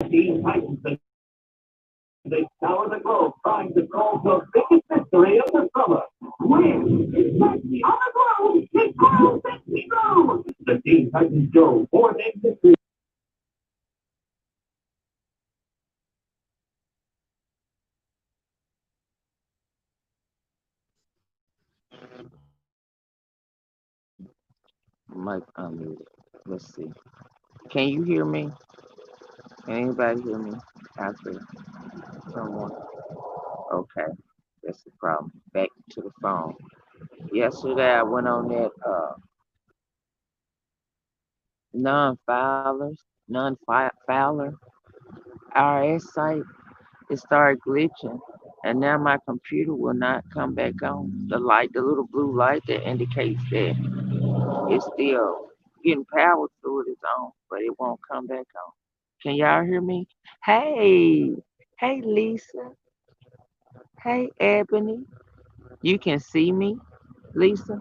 Teen Titans, they scour the globe trying to solve the biggest mystery of the summer. Where is Bessie on the globe? It's called Bessie Globe! The Teen Titans Go, 4 days. Mic unmuted. Let's see. Can you hear me? Can anybody hear me? After someone? Okay, that's the problem. Back to the phone. Yesterday I went on that non-filers, non-filer IRS site. It started glitching, and now my computer will not come back on. The light, the little blue light that indicates that it's still getting power through it is on, but it won't come back on. Can y'all hear me? Hey, hey Lisa. Hey Ebony. You can see me, Lisa?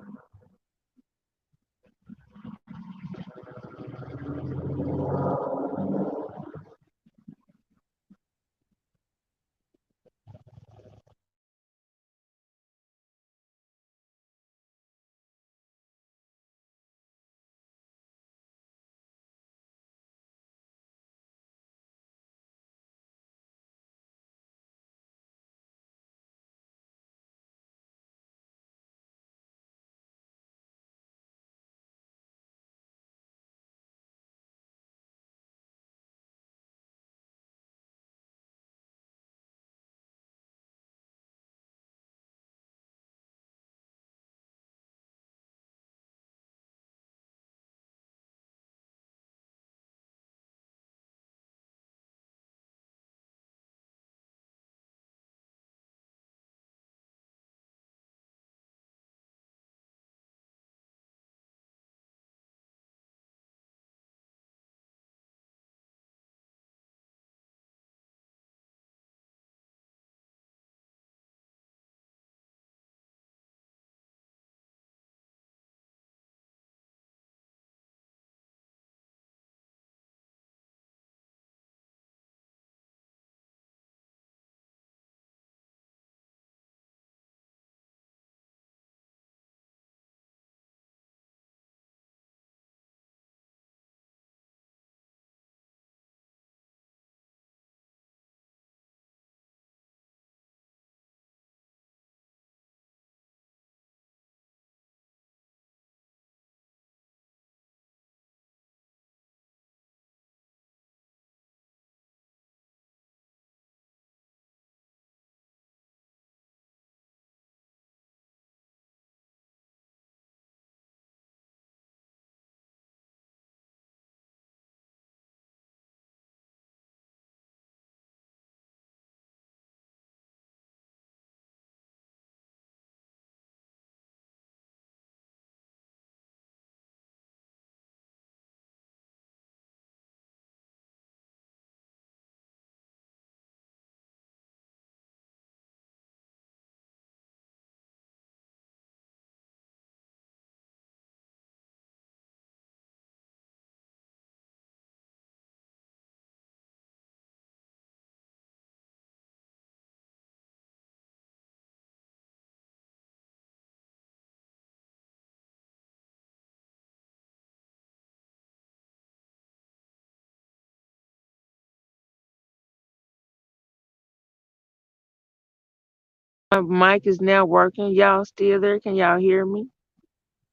My mic is now working. Y'all still there? Can y'all hear me?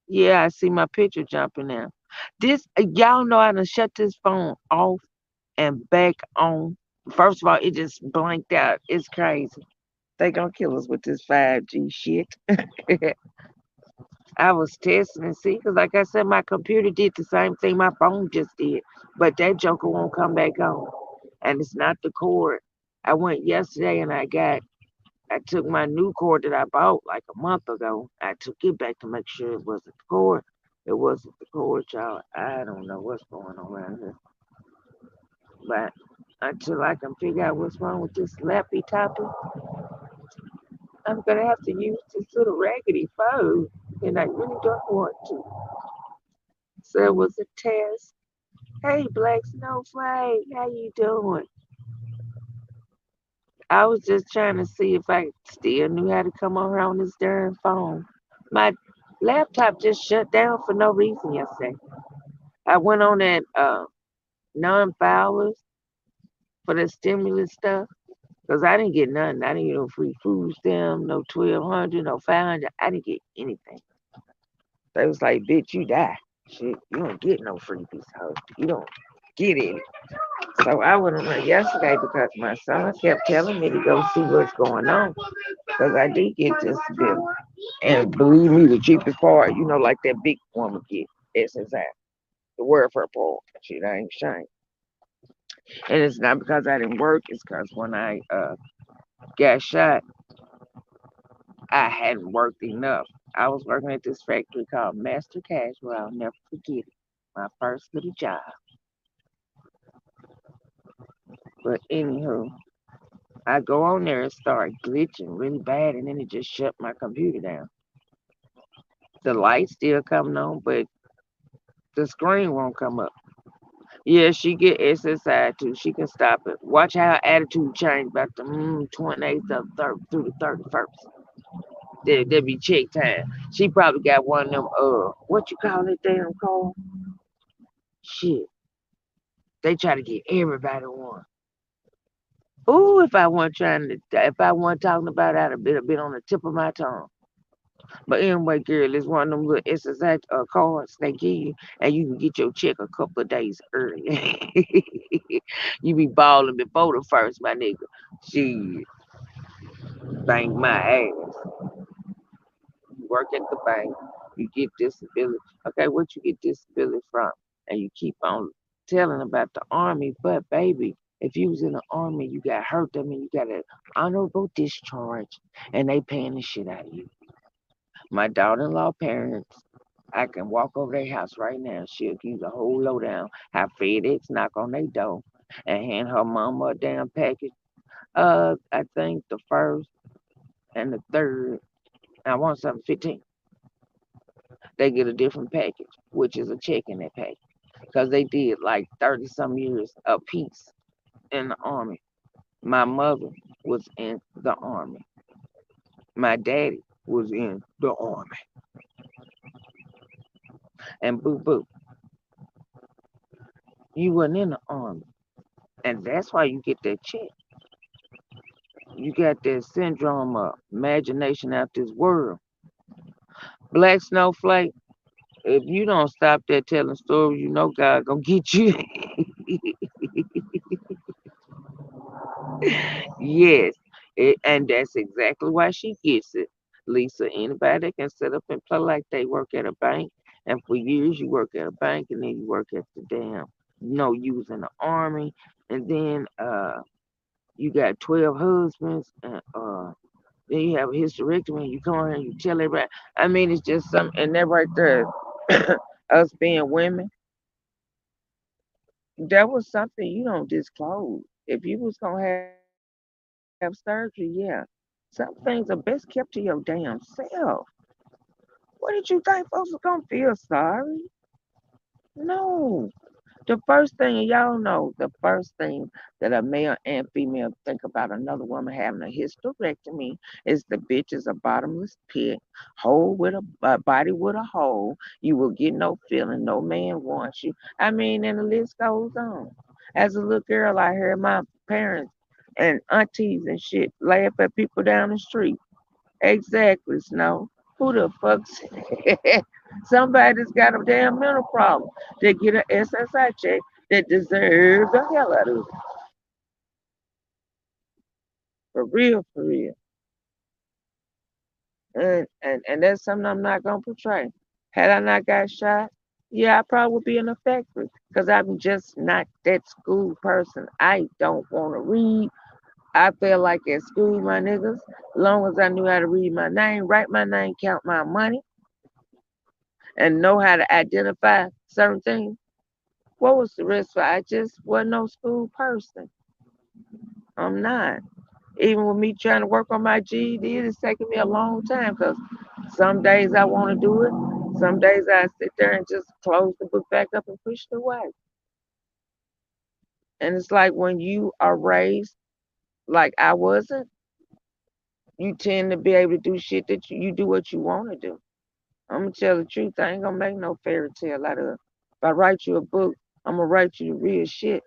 Yeah, I see my picture jumping now. This y'all know I done shut this phone off and back on. First of all, it just blanked out. It's crazy. They gonna kill us with this 5G shit. I was testing and see, because like I said, my computer did the same thing my phone just did, but that joker won't come back on, and it's not the cord. I went yesterday and I took my new cord that I bought like a month ago. I took it back to make sure it wasn't the cord. It wasn't the cord, y'all. I don't know what's going on around here, but until I can figure out what's wrong with this lappy toppy, I'm gonna have to use this little raggedy phone, and I really don't want to. So it was a test. Hey, Black Snowflake, how you doing? I was just trying to see if I still knew how to come on here on this darn phone. My laptop just shut down for no reason yesterday. I went on that non-filers for the stimulus stuff because I didn't get nothing. I didn't get no free food stamp, no 1,200, no 500. I didn't get anything. They was like, bitch, you die. Shit, you don't get no freebies, hoe. You don't get it. So I went on there yesterday because my son kept telling me to go see what's going on. Because I did get this bill. And believe me, the cheapest part, like that big woman get SSI, the welfare part. Shit, I ain't ashamed. And it's not because I didn't work, it's because when I got shot, I hadn't worked enough. I was working at this factory called Master Casual. I'll never forget it. My first little job. But anywho, I go on there and start glitching really bad, and then it just shut my computer down. The light's still coming on, but the screen won't come up. Yeah, she get SSI too. She can stop it. Watch how her attitude change about the 28th of through the 31st. There be check time. She probably got one of them what you call it damn call? Shit. They try to get everybody one. Ooh, if I wasn't talking about it, I'd have been on the tip of my tongue. But anyway, girl, it's one of them little SSI cards they give you, and you can get your check a couple of days early. You be balling before the first, my nigga. She bank my ass. You work at the bank, you get disability. Okay, what you get disability from? And you keep on telling about the army, but baby, if you was in the army, you got hurt. I mean, you got an honorable discharge, and they paying the shit out of you. My daughter-in-law parents, I can walk over their house right now. She'll give you the whole lowdown. How FedEx knock on their door and hand her mama a damn package. I think the first and the third, I want something 15. They get a different package, which is a check in that package. Because they did like 30 some years a piece in the army. My mother was in the army. My daddy was in the army. And boo boo, you wasn't in the army. And that's why you get that check. You got that syndrome of imagination out this world. Black Snowflake, if you don't stop that telling stories, you know God gonna get you. Yes, and that's exactly why she gets it. Lisa, anybody that can sit up and play like they work at a bank, and for years you work at a bank, and then you work at the damn, you was in the army, and then you got 12 husbands, and then you have a hysterectomy, and you come on here and you tell everybody. I mean, it's just some, and that right there, us being women, that was something you don't disclose. If you was gonna have surgery, yeah. Some things are best kept to your damn self. What did you think folks were gonna feel sorry? No. The first thing, and y'all know, the first thing that a male and female think about another woman having a hysterectomy is the bitch is a bottomless pit, hole with a body with a hole. You will get no feeling. No man wants you. I mean, and the list goes on. As a little girl, I heard my parents and aunties and shit laugh at people down the street. Exactly, Snow. Who the fuck said somebody's got a damn mental problem that get an SSI check that deserves the hell out of it? For real, for real. And that's something I'm not gonna portray. Had I not got shot, yeah, I probably would be in a factory because I'm just not that school person. I don't want to read. I feel like at school, my niggas, as long as I knew how to read my name, write my name, count my money, and know how to identify certain things. What was the risk for? I just wasn't no school person. I'm not. Even with me trying to work on my GED, it's taking me a long time because some days I want to do it. Some days I sit there and just close the book back up and push it away. And it's like when you are raised like I wasn't, you tend to be able to do shit that you do what you want to do. I'm gonna tell the truth. I ain't gonna make no fairy tale out of it. If I write you a book, I'm gonna write you the real shit.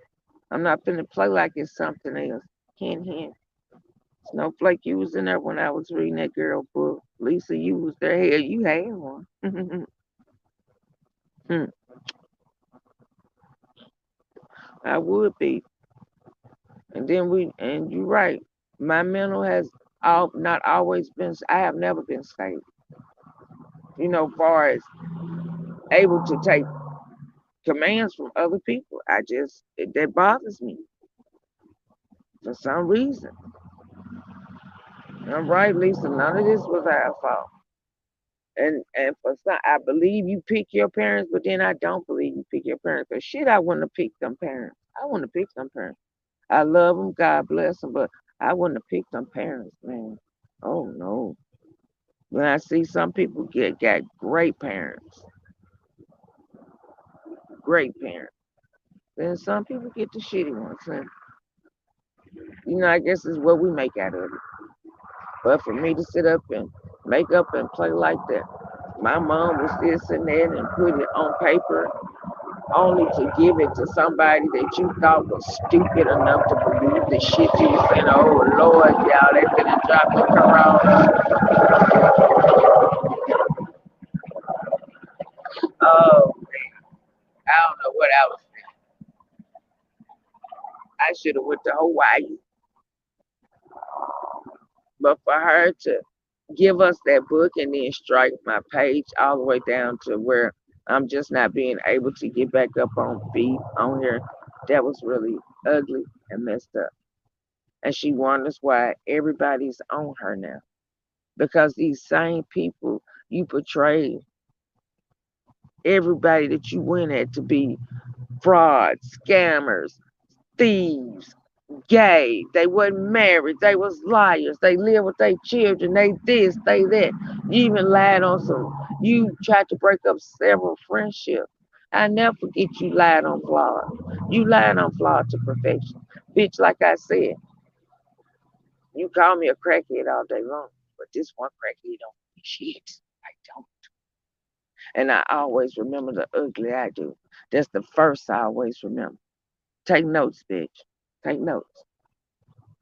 I'm not finna play like it's something else. Hint, hint. Snowflake, you was in there when I was reading that girl book. Lisa, you was there. Hell, you had one. Hmm, I would be. And you're right. My mental has not always been. I have never been stable. Far as able to take commands from other people. That bothers me for some reason. I'm right, Lisa. None of this was our fault. And for some, I believe you pick your parents, but then I don't believe you pick your parents. Cause shit, I wouldn't have picked them parents. I wouldn't have picked them parents. I love them, God bless them, but I wouldn't have picked them parents, man. Oh no. When I see some people got great parents, then some people get the shitty ones. And I guess it's what we make out of it. But for me to sit up and make up and play like that, my mom was still sitting there and put it on paper only to give it to somebody that you thought was stupid enough to believe the shit you was saying. Oh Lord, y'all, they finna drop the corona. Oh, I don't know what I was. I should have went to Hawaii, but for her to give us that book and then strike my page all the way down to where I'm just not being able to get back up on feet on here, that was really ugly and messed up. And she wonders why everybody's on her now. Because these same people you portrayed everybody that you went at to be frauds, scammers, thieves, gay. They wasn't married. They was liars. They lived with their children. They this, they that. You even lied on some. You tried to break up several friendships. I never forget you lied on Flawed. You lied on Flawed to perfection. Bitch, like I said, you call me a crackhead all day long, but this one crackhead don't shit. I don't. And I always remember the ugly I do. That's the first I always remember. Take notes, bitch. Take notes.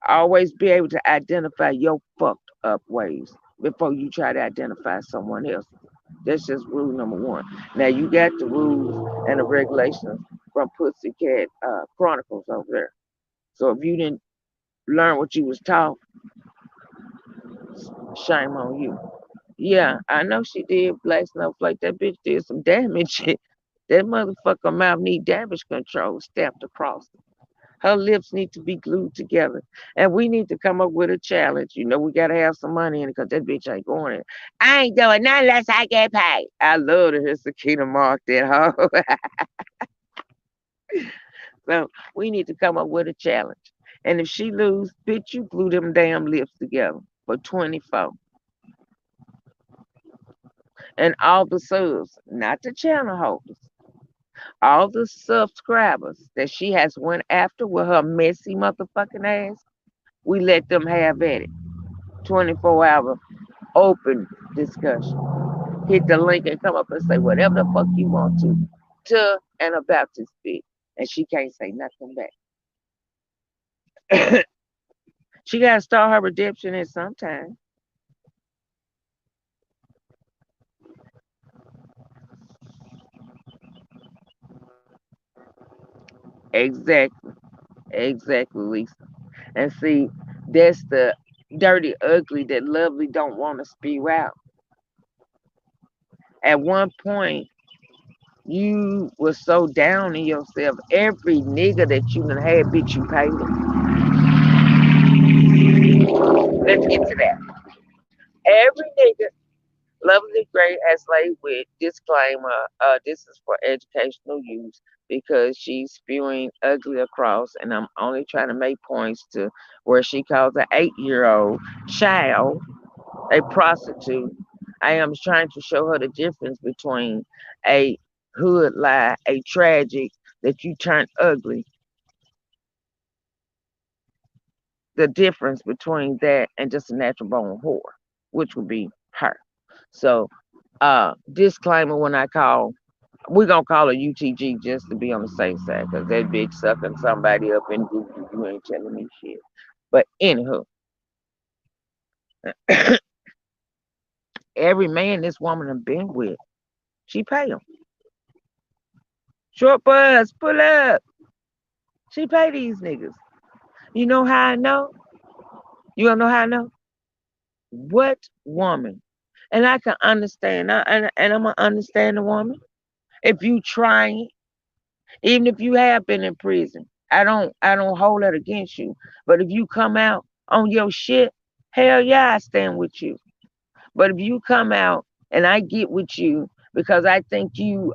Always be able to identify your fucked up ways before you try to identify someone else. That's just rule number one. Now you got the rules and the regulations from Pussycat Chronicles over there. So if you didn't learn what you was taught, shame on you. Yeah, I know she did. Black Snowflake. That bitch did some damage. That motherfucker mouth need damage control stamped across it. Her lips need to be glued together. And we need to come up with a challenge. We got to have some money in it because that bitch ain't going in. I ain't doing nothing unless I get paid. I love to hear Sakina Mark that hoe. So we need to come up with a challenge. And if she lose, bitch, you glue them damn lips together for 24. And all the subs, not the channel holders, all the subscribers that she has went after with her messy motherfucking ass, we let them have at it. 24-hour open discussion. Hit the link and come up and say whatever the fuck you want to and about this bitch. And she can't say nothing back. She got to start her redemption at some time. Exactly. Exactly, Lisa. And see, that's the dirty ugly that Lovely don't want to spew out. At one point, you were so down in yourself. Every nigga that you done had, bitch, you paid him. Let's get to that. Every nigga, Lovely Gray has laid with disclaimer. This is for educational use because she's spewing ugly across, and I'm only trying to make points to where she calls an 8-year-old child a prostitute. I am trying to show her the difference between a hood lie, a tragic that you turned ugly, the difference between that and just a natural born whore, which would be her. So, disclaimer when I call, we're gonna call her UTG just to be on the safe side, because that bitch sucking somebody up in Google. You ain't telling me shit. But anywho, every man this woman have been with, she pay him. Short bus, pull up. She pay these niggas. You know how I know? You don't know how I know? What woman? And I can understand, and I'm gonna understand the woman. If you trying, even if you have been in prison, I don't hold that against you. But if you come out on your shit, hell yeah, I stand with you. But if you come out and I get with you because I think you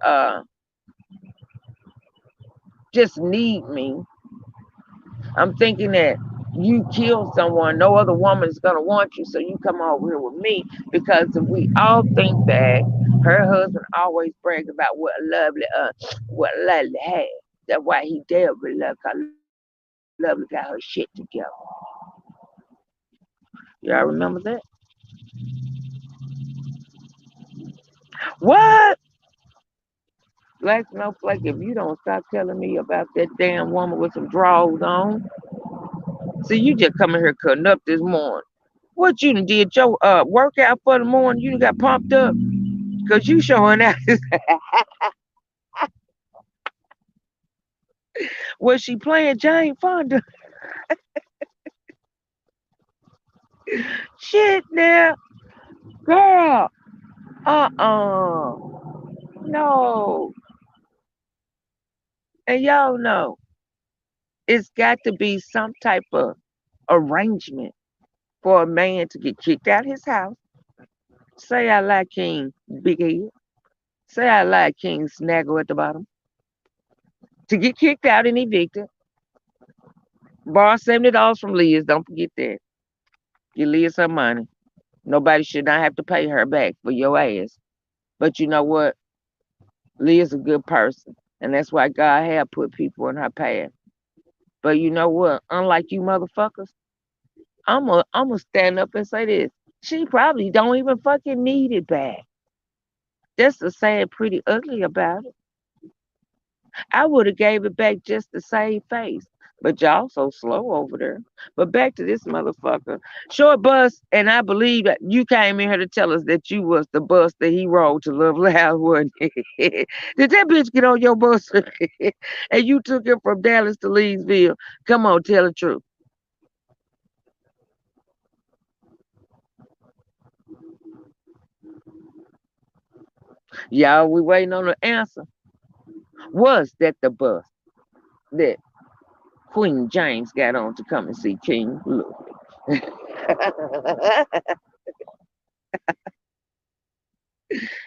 just need me, I'm thinking that you killed someone, no other woman is gonna want you, so you come over here with me. Because if we all think back, her husband always bragged about what lovely had. That's why he dead with love, cause lovely got her shit together. Y'all remember that? What? Black snowflake, if you don't stop telling me about that damn woman with some drawers on. See, you just coming here cutting up this morning. What you done did your workout for the morning? You done got pumped up? Cause you showing out. Was she playing Jane Fonda? Shit now. Girl. Uh-uh. No. And y'all know it's got to be some type of arrangement for a man to get kicked out his house. Say I like King Big Head. Say I like King Snaggle at the bottom. To get kicked out and evicted. Borrow $70 from Liz. Don't forget that. Give Liz some money. Nobody should not have to pay her back for your ass. But you know what? Liz a good person. And that's why God had put people in her path. But you know what? Unlike you motherfuckers, I'm gonna stand up and say this. She probably don't even fucking need it back. That's the sad pretty ugly about it. I would have gave it back just to save face. But y'all so slow over there. But back to this motherfucker. Short bus, and I believe that you came in here to tell us that you was the bus that he rode to Love Loud, wasn't it? Did that bitch get on your bus? And you took him from Dallas to Leesville? Come on, tell the truth. Y'all, we waiting on the answer. Was that the bus that Queen James got on to come and see King Louis?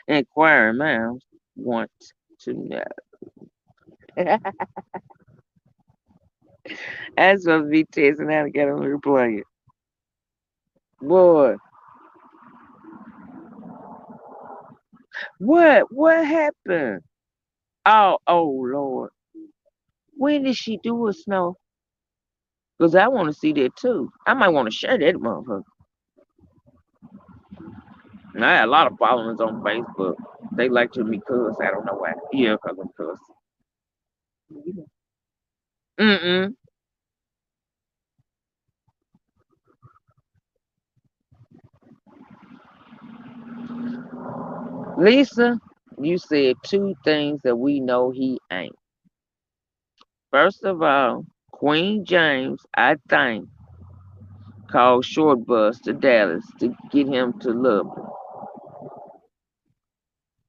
Inquiring minds want to know. That's supposed to be testing how to get on here playing. Boy, what happened? Oh Lord. When did she do a snow? Because I want to see that too. I might want to share that motherfucker. And I had a lot of followers on Facebook. They like to me cuss. I don't know why. Yeah, because I'm cuss. Mm-mm. Lisa, you said two things that we know he ain't. First of all, Queen James, I think, called Short Bus to Dallas to get him to love her.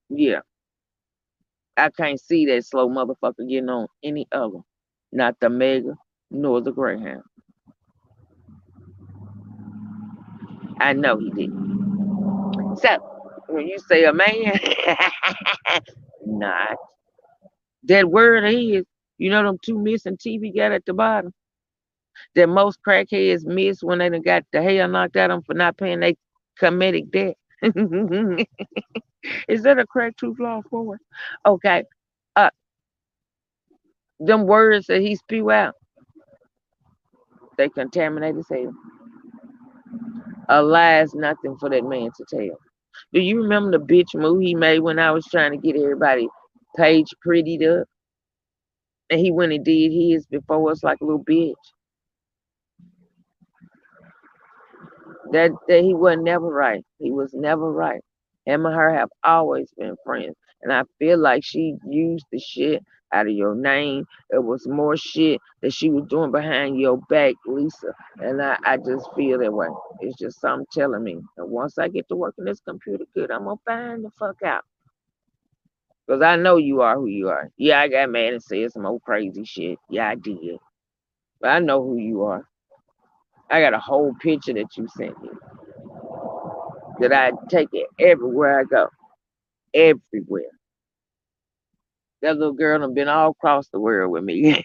Yeah, I can't see that slow motherfucker getting on any other. Not the Mega nor the Greyhound. I know he didn't. So, when you say a man, not. That word is, you know them two missing TV got at the bottom? That most crackheads miss when they done got the hell knocked out of them for not paying their comedic debt. Is that a crack tooth law for it? Okay. Uh, them words that he spew out. They contaminated as hell. A lie is nothing for that man to tell. Do you remember the bitch move he made when I was trying to get everybody page prettied up? And he went and did his before us like a little bitch. That he was never right. He was never right. Him and her have always been friends. And I feel like she used the shit out of your name. It was more shit that she was doing behind your back, Lisa. And I just feel that way. It's just something telling me. And once I get to work in this computer good, I'm gonna find the fuck out. Because I know you are who you are. Yeah, I got mad and said some old crazy shit. Yeah, I did. But I know who you are. I got a whole picture that you sent me that I take it everywhere I go. Everywhere. That little girl done been all across the world with me.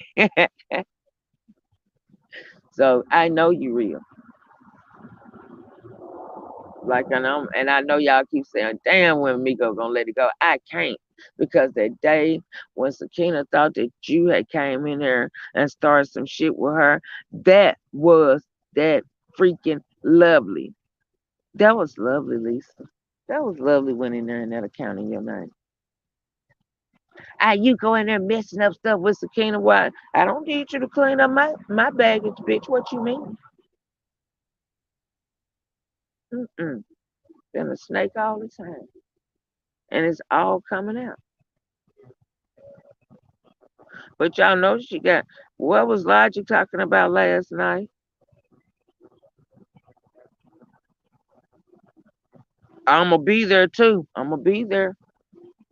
So I know you real. Like and I know y'all keep saying, damn, when Migo gonna let it go. I can't. Because that day when Sakina thought that you had came in there and started some shit with her, that was that freaking lovely. That was lovely, Lisa. That was lovely when in there and that account in your name. Ah, you go in there messing up stuff with Sakina. Why? I don't need you to clean up my baggage, bitch. What you mean? Mm-mm. Been a snake all the time. And it's all coming out. But y'all know she got, what was Logic talking about last night? I'm going to be there too. I'm going to be there.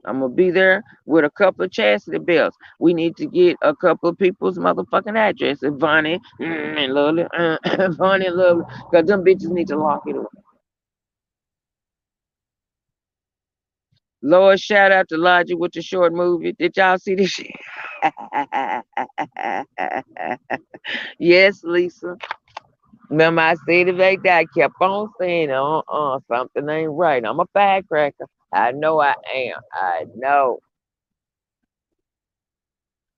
I'm going to be there with a couple of chastity belts. We need to get a couple of people's motherfucking addresses. Vonnie and Lovely. Vonnie and Lovely. Because them bitches need to lock it up. Lord, shout out to Logic with the short movie. Did y'all see this shit? Yes, Lisa. Remember I said it like that. I kept on saying, something ain't right. I'm a firecracker. I know I am. I know.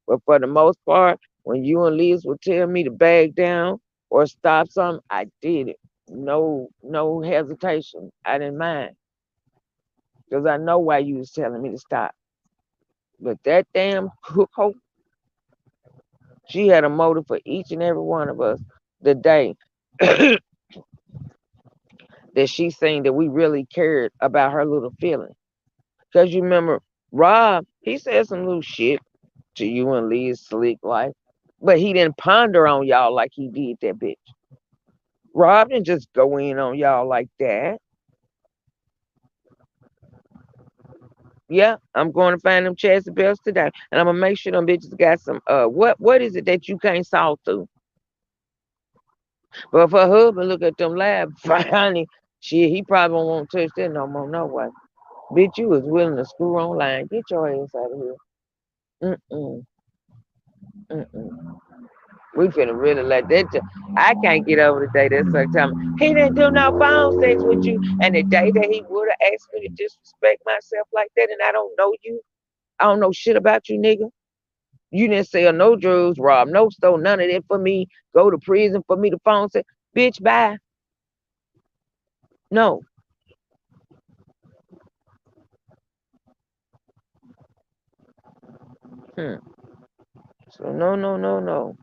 But for the most part, when you and Liz would tell me to back down or stop something, I did it. No hesitation. I didn't mind. Because I know why you was telling me to stop. But that damn hoe, she had a motive for each and every one of us the day that she seen that we really cared about her little feelings. Because you remember, Rob, he said some little shit to you and Lee's slick life, but he didn't ponder on y'all like he did that bitch. Rob didn't just go in on y'all like that. Yeah, I'm going to find them chassis belts today, and I'm gonna make sure them bitches got some. What is it that you can't solve through? But for her husband, look at them labs, honey. Shit, he probably won't touch that no more, no way. Bitch, you was willing to screw online. Get your ass out of here. Mm-mm. Mm-mm. We finna really let that. I can't get over the day that suck time. He didn't do no phone sex with you, and the day that he would have asked me to disrespect myself like that, and I don't know you. I don't know shit about you, nigga. You didn't sell no drugs, rob no store, none of that for me. Go to prison for me to phone sex, bitch. Bye. No. Hmm. So no.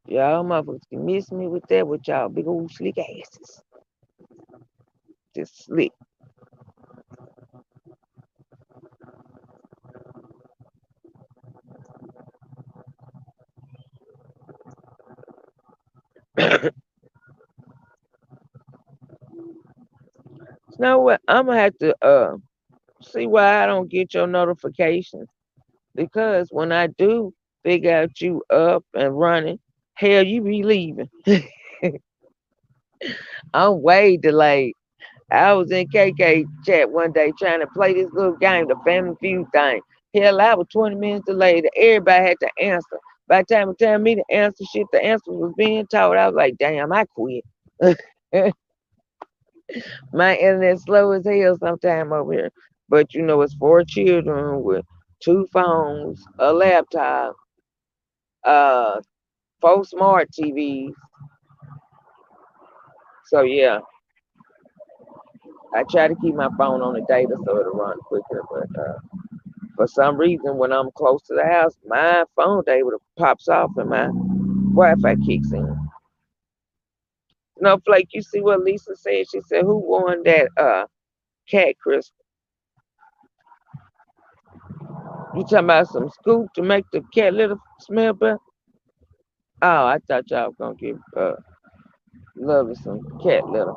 Y'all motherfuckers can miss me with that with y'all big old slick asses. Just slick. You know what? I'm gonna have to see why I don't get your notifications. Because when I do figure out you up and running, hell, you be leaving. I'm way delayed. I was in KK chat one day trying to play this little game, the Family Feud thing. Hell, I was 20 minutes delayed. Everybody had to answer. By the time it tell me to answer shit, the answer was being told. I was like, damn, I quit. My internet slow as hell sometime over here. But you know, it's 4 children with 2 phones, a laptop, uh, 4 smart TVs. So yeah, I try to keep my phone on the data so it'll run quicker. But for some reason, when I'm close to the house, my phone data pops off and my Wi-Fi kicks in. Snowflake, you see what Lisa said? She said, "Who won that cat, Chris? You talking about some scoop to make the cat litter smell better? Oh, I thought y'all was gonna give Lovely some cat litter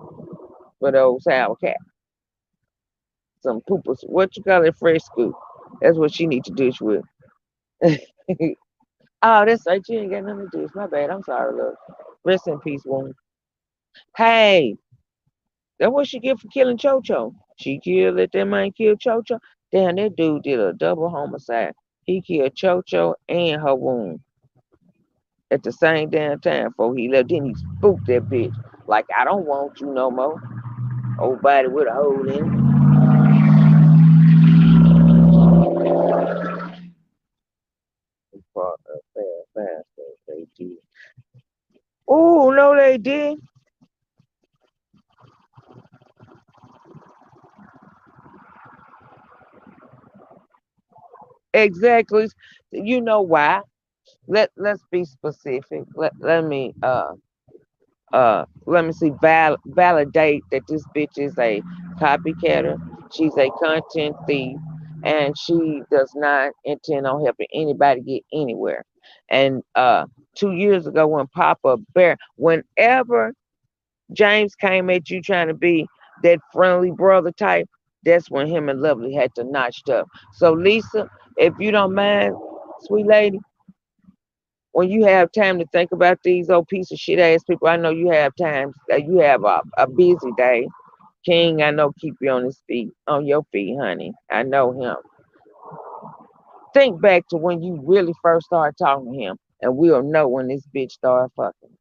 for the old sour cat. Some poopers. What you call it? Fresh scoop. That's what she need to dish with." Oh, that's right. You ain't got nothing to do. It's my bad. I'm sorry, love. Rest in peace, woman. Hey, that's what she get for killing Cho-Cho. She killed, let that man kill Cho-Cho. Damn, that dude did a double homicide. He killed Cho-Cho and her wound at the same damn time before he left. Then he spooked that bitch. Like, I don't want you no more. Old body with a hole in it. Fast, they did. Oh, no, they did. Exactly. You know why? Let's be specific. Let me see validate that this bitch is a copycatter. She's a content thief, and she does not intend on helping anybody get anywhere. And 2 years ago, when Papa Bear, whenever James came at you trying to be that friendly brother type, that's when him and Lovely had to notched up. So Lisa, if you don't mind, sweet lady, when you have time to think about these old piece of shit ass people, I know you have times that you have a busy day. King, I know keep you on his feet, on your feet, honey. I know him. Think back to when you really first started talking to him, and we'll know when this bitch started fucking.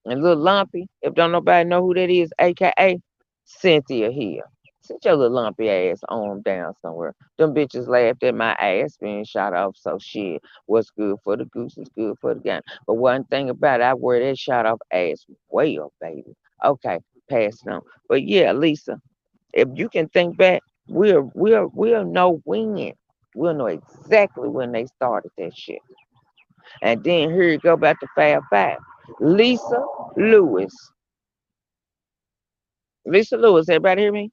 And little Lumpy, if don't nobody know who that is, aka Cynthia here. Sit your little lumpy ass arm down somewhere. Them bitches laughed at my ass being shot off, so shit. What's good for the goose is good for the game. But one thing about it, I wear that shot off ass well, baby. Okay, passing on. But yeah, Lisa, if you can think back, we'll know when. We'll know exactly when they started that shit. And then here you go about the Fab Five. Lisa Lewis. Lisa Lewis, everybody hear me?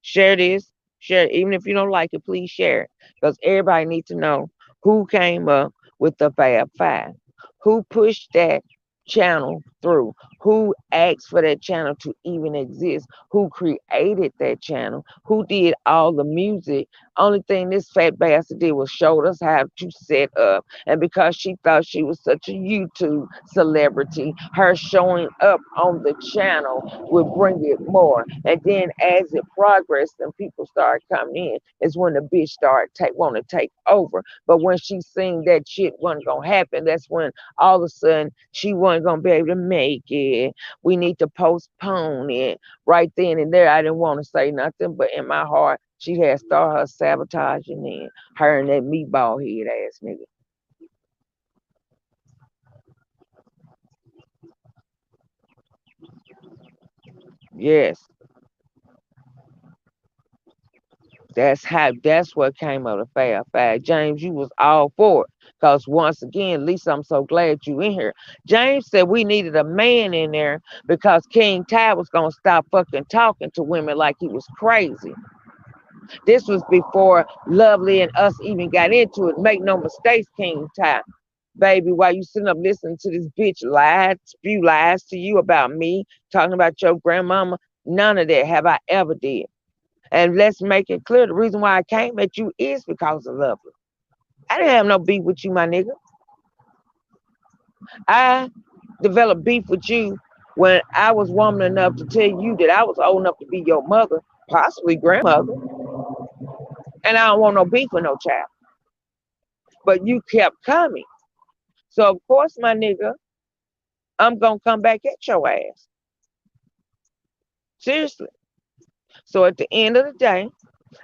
Share this. Share it. Even if you don't like it, please share it. Because everybody needs to know who came up with the Fab Five, who pushed that channel through, who asked for that channel to even exist, who created that channel, who did all the music. Only thing this fat bastard did was showed us how to set up. And because she thought she was such a YouTube celebrity, her showing up on the channel would bring it more. And then as it progressed and people started coming in, is when the bitch started want to take over. But when she seen that shit wasn't gonna happen, that's when all of a sudden she wasn't gonna be able to make it. We need to postpone it. Right then and there, I didn't want to say nothing, but in my heart, she had started her sabotaging in her and that meatball head ass nigga. Yes, that's what came of the Fab Five. James, you was all for it. Cause once again, Lisa, I'm so glad you in here. James said we needed a man in there because King Ty was gonna stop fucking talking to women like he was crazy. This was before Lovely and us even got into it. Make no mistakes, King Ty. Baby, while you sitting up listening to this bitch lie, spew lies to you about me, talking about your grandmama, none of that have I ever did. And let's make it clear, the reason why I came at you is because of Lovely. I didn't have no beef with you, my nigga. I developed beef with you when I was woman enough to tell you that I was old enough to be your mother, possibly grandmother, and I don't want no beef with no child. But you kept coming. So of course, my nigga, I'm gonna come back at your ass. Seriously. So at the end of the day,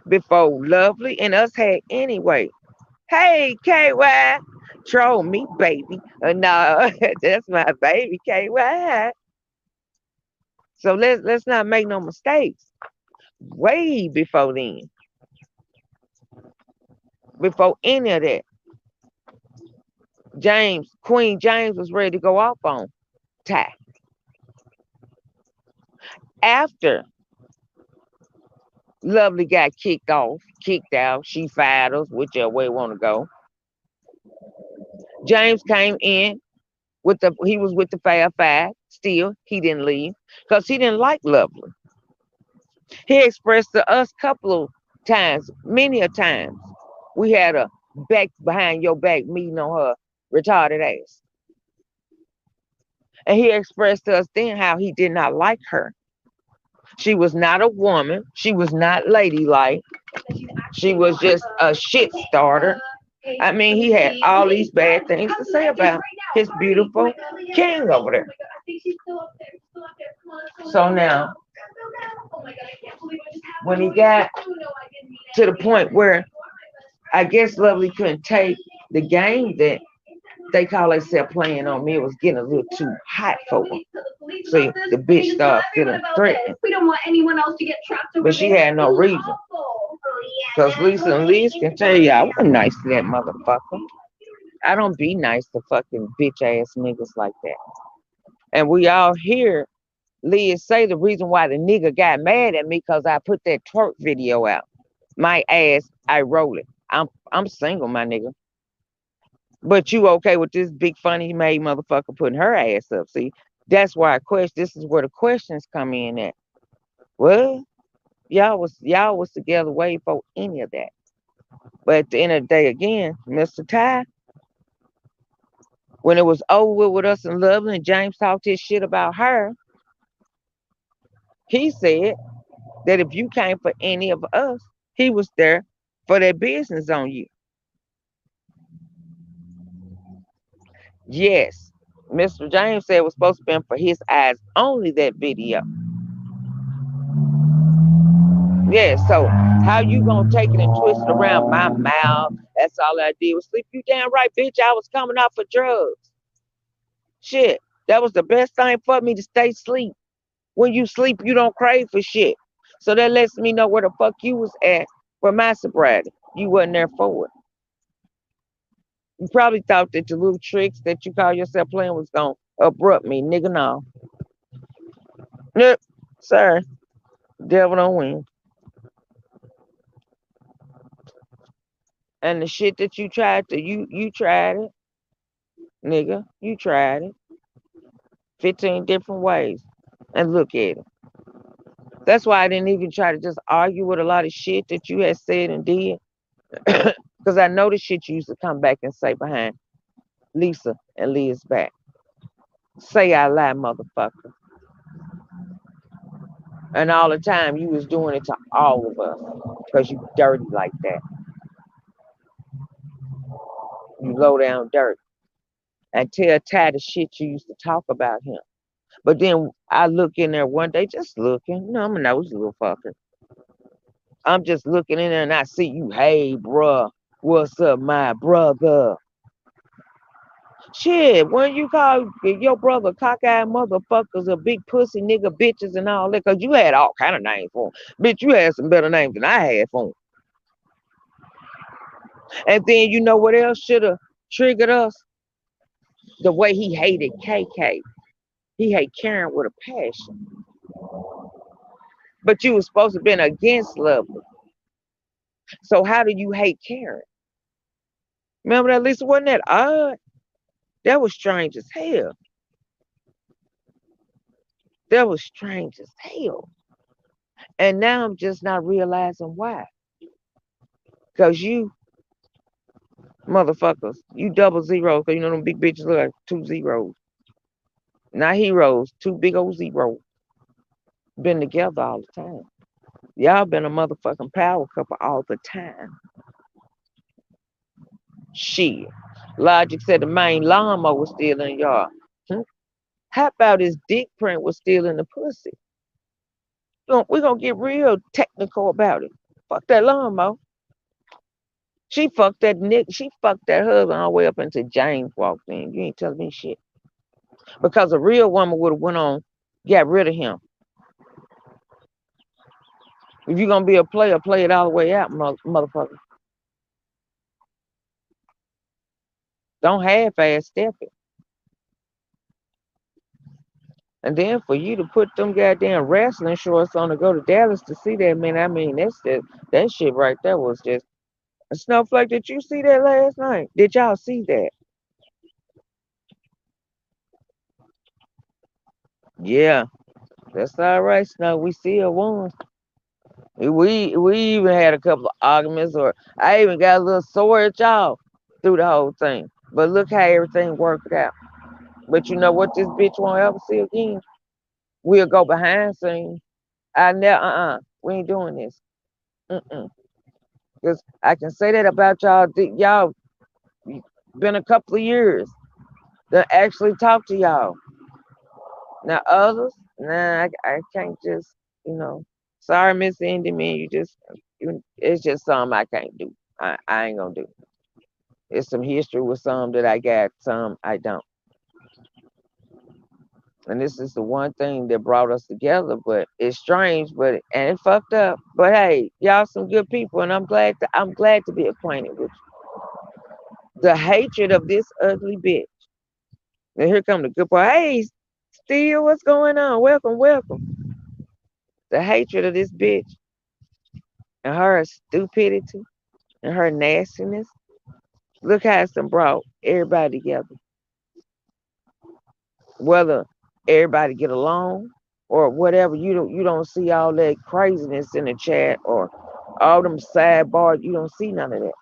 before Lovely and us had anyway, hey KY, troll me, baby. No, that's my baby KY. So let's not make no mistakes. Way before then, before any of that, Queen James was ready to go off on Ty. After Lovely got kicked out, she fired us, whichever way want to go. James came in he was with the Fab Five. Still, he didn't leave because he didn't like Lovely. He expressed to us couple of times, many a times, we had a back behind your back meeting on her retarded ass. And he expressed to us then how he did not like her. She was not a woman. She was not ladylike. She was just a shit starter. I mean, he had all these bad things to say about his beautiful king over there. So now, when he got to the point where I guess Lovely couldn't take the game that they call themselves playing on me, it was getting a little too hot for him. So the bitch started feeling threatened. We don't want anyone else to get trapped. But she had no reason. Because Lisa and Liz can tell you I wasn't nice to that motherfucker. I don't be nice to fucking bitch ass niggas like that. And we all hear Liz say the reason why the nigga got mad at me because I put that twerk video out. My ass, I roll it. I'm single, my nigga. But you okay with this big funny made motherfucker putting her ass up? See, that's why I question. This is where the questions come in at. Well, y'all was together way before any of that. But at the end of the day, again, Mr. Ty, when it was over with us and Lovely and James talked his shit about her, he said that if you came for any of us, he was there for their business on you. Yes, Mr. James said it was supposed to be for his eyes only, that video. Yeah, so how you gonna take it and twist it around my mouth? That's all I did was sleep. You damn right, bitch. I was coming out for drugs. Shit, that was the best thing for me to stay asleep. When you sleep, you don't crave for shit. So that lets me know where the fuck you was at for my sobriety. You wasn't there for it. You probably thought that your little tricks that you call yourself playing was gonna abrupt me. Nigga, no. Nope, sir. Devil don't win. And the shit that you tried to, you tried it. Nigga, you tried it. 15 different ways. And look at it. That's why I didn't even try to just argue with a lot of shit that you had said and did. Because I know the shit you used to come back and say behind Lisa and Liz back. Say I lie, motherfucker. And all the time you was doing it to all of us. Because you dirty like that. You low down dirt. And tell Ty the shit you used to talk about him. But then I look in there one day, just looking. No, I'm a nosy little fucker. I'm just looking in there and I see you. Hey, bruh, what's up, my brother? Shit, when you call your brother cockeyed motherfuckers or big pussy nigga bitches and all that, because you had all kind of names for him. Bitch, you had some better names than I had for him. And then you know what else should have triggered us? The way he hated KK. He hate Karen with a passion. But you was supposed to have been against Lovely. So how do you hate Karen? Remember that, Lisa? Wasn't that odd? That was strange as hell. That was strange as hell. And now I'm just not realizing why. Because you motherfuckers, you double zeros, because you know them big bitches look like 2 zeros. Not heroes, 2 big old zeros. Been together all the time. Y'all been a motherfucking power couple all the time. Shit. Logic said the main lawnmower was still in the yard. How about his dick print was still in the pussy? We're going to get real technical about it. Fuck that lawnmower. She fucked that husband all the way up until James walked in. You ain't telling me shit. Because a real woman would have went on, got rid of him If you're gonna be a player, play it all the way out, motherfucker. Don't half-ass step it. And then for you to put them goddamn wrestling shorts on to go to Dallas to see that, man, I mean, that's just, that shit right there was just a snowflake. Did you see that last night? Did y'all see that? Yeah, that's all right, Snow. We still won. We even had a couple of arguments, or I even got a little sore at y'all through the whole thing. But look how everything worked out. But you know what this bitch won't ever see again? We'll go behind scenes. I never, we ain't doing this. Mm-mm. Because I can say that about y'all. Y'all been a couple of years to actually talk to y'all. Now others, nah, I can't just, you know. Sorry, Miss Indy, man. It's just something I can't do. I ain't gonna do. It's some history with some that I got, some I don't. And this is the one thing that brought us together, but it's strange, but and it fucked up. But hey, y'all some good people, and I'm glad to be acquainted with you. The hatred of this ugly bitch. And here come the good boy. Hey, Steel, what's going on? Welcome, welcome. The hatred of this bitch and her stupidity and her nastiness. Look how it's done brought everybody together. Whether everybody get along or whatever, you don't see all that craziness in the chat or all them sidebars. You don't see none of that.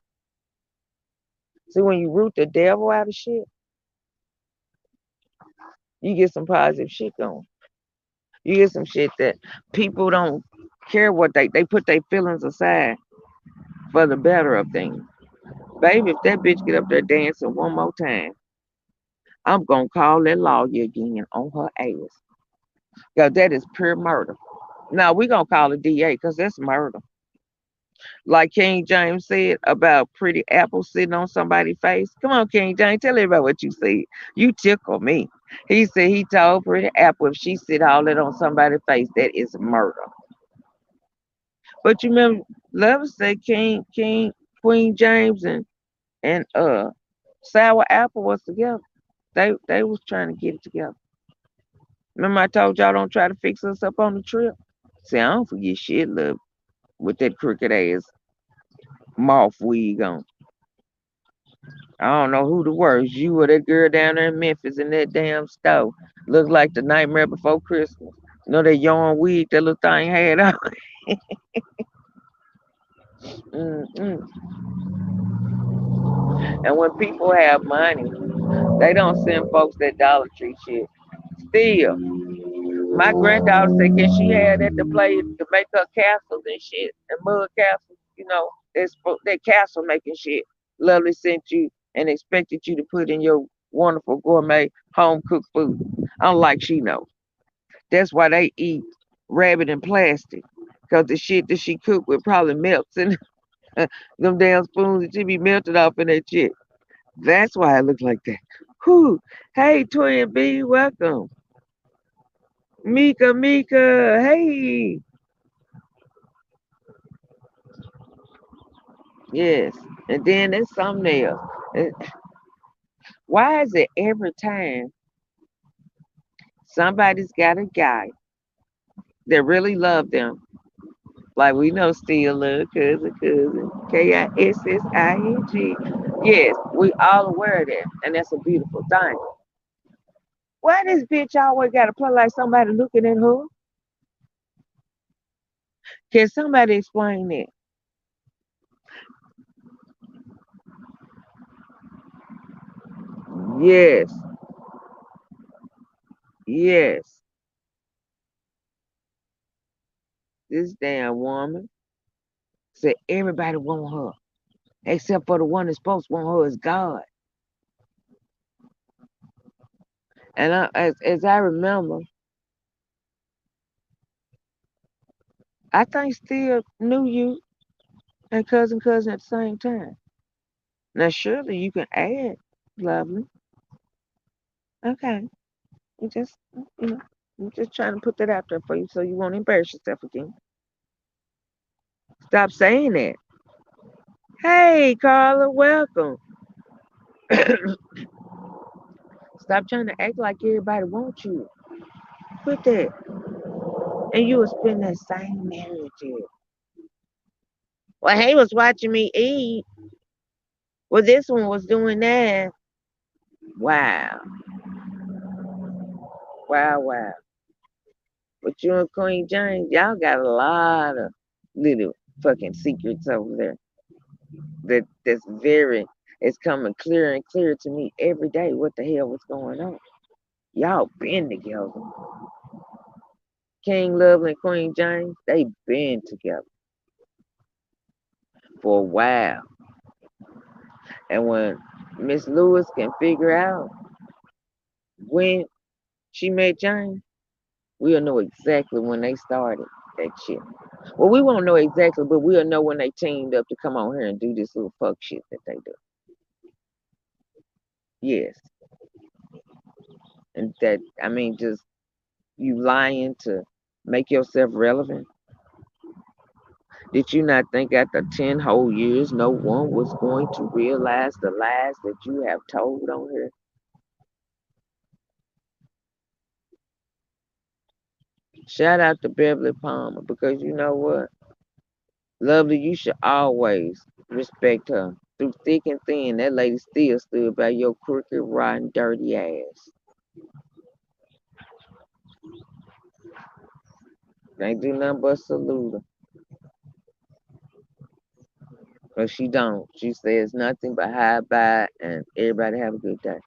See, when you root the devil out of shit, you get some positive shit going. You get some shit that people don't care what they put their feelings aside for the better of things. Baby, if that bitch get up there dancing one more time, I'm gonna call that lawyer again on her ass. Cause that is pure murder. Now we gonna call the DA because that's murder. Like King James said about pretty apple sitting on somebody's face. Come on, King James, tell everybody what you said. You tickle me. He said he told pretty apple if she sit all that on somebody's face, that is murder. But you remember, Love said Queen James and Sour Apple was together. They was trying to get it together. Remember I told y'all don't try to fix us up on the trip. See, I don't forget shit, love, with that crooked ass moth wig on. I don't know who the worst, you or that girl down there in Memphis in that damn stove. Looked like the Nightmare Before Christmas. You know that yarn wig that little thing had on. Mm-mm. And when people have money, they don't send folks that Dollar Tree shit. Still, my granddaughter said, can she have that to play to make her castles and shit and mud castles? You know, that castle making shit. Lovely sent you and expected you to put in your wonderful gourmet home cooked food. Unlike she know. That's why they eat rabbit and plastic. Cause the shit that she cooked with probably melts in them damn spoons that she be melted off in that shit. That's why it looks like that. Whew. Hey, Twin B, welcome. Mika, hey. Yes. And then there's something else. Uh, Why is it every time somebody's got a guy that really love them, like we know still love cousin, Kissing. Yes, we all aware of that. And that's a beautiful thing. Why this bitch always gotta play like somebody looking at her? Can somebody explain that? Yes, yes. This damn woman said everybody want her, except for the one that's supposed to want her is God. And as I remember, I think still knew you and cousin at the same time. Now surely you can add, lovely. Okay, you just you know, I'm just trying to put that out there for you so you won't embarrass yourself again. Stop saying that. Hey, Carla, welcome. Stop trying to act like everybody wants you. Quit that. And you will spend that same narrative. Well, he was watching me eat. Well, this one was doing that. Wow. Wow, wow. But you and Queen James, y'all got a lot of little fucking secrets over there. It's coming clearer and clearer to me every day what the hell was going on. Y'all been together. King Lovely and Queen James, they been together for a while. And when Miss Lewis can figure out when she met James, we'll know exactly when they started that shit. Well, we won't know exactly, but we'll know when they teamed up to come on here and do this little fuck shit that they do. Yes. And that, I mean, just you lying to make yourself relevant. Did you not think after 10 whole years no one was going to realize the lies that you have told on here? Shout out to Beverly Palmer because you know what? Lovely, you should always respect her. Through thick and thin, that lady still stood by your crooked, rotten, dirty ass. Ain't do nothing but salute her. But she don't. She says nothing but hi, bye, and everybody have a good day.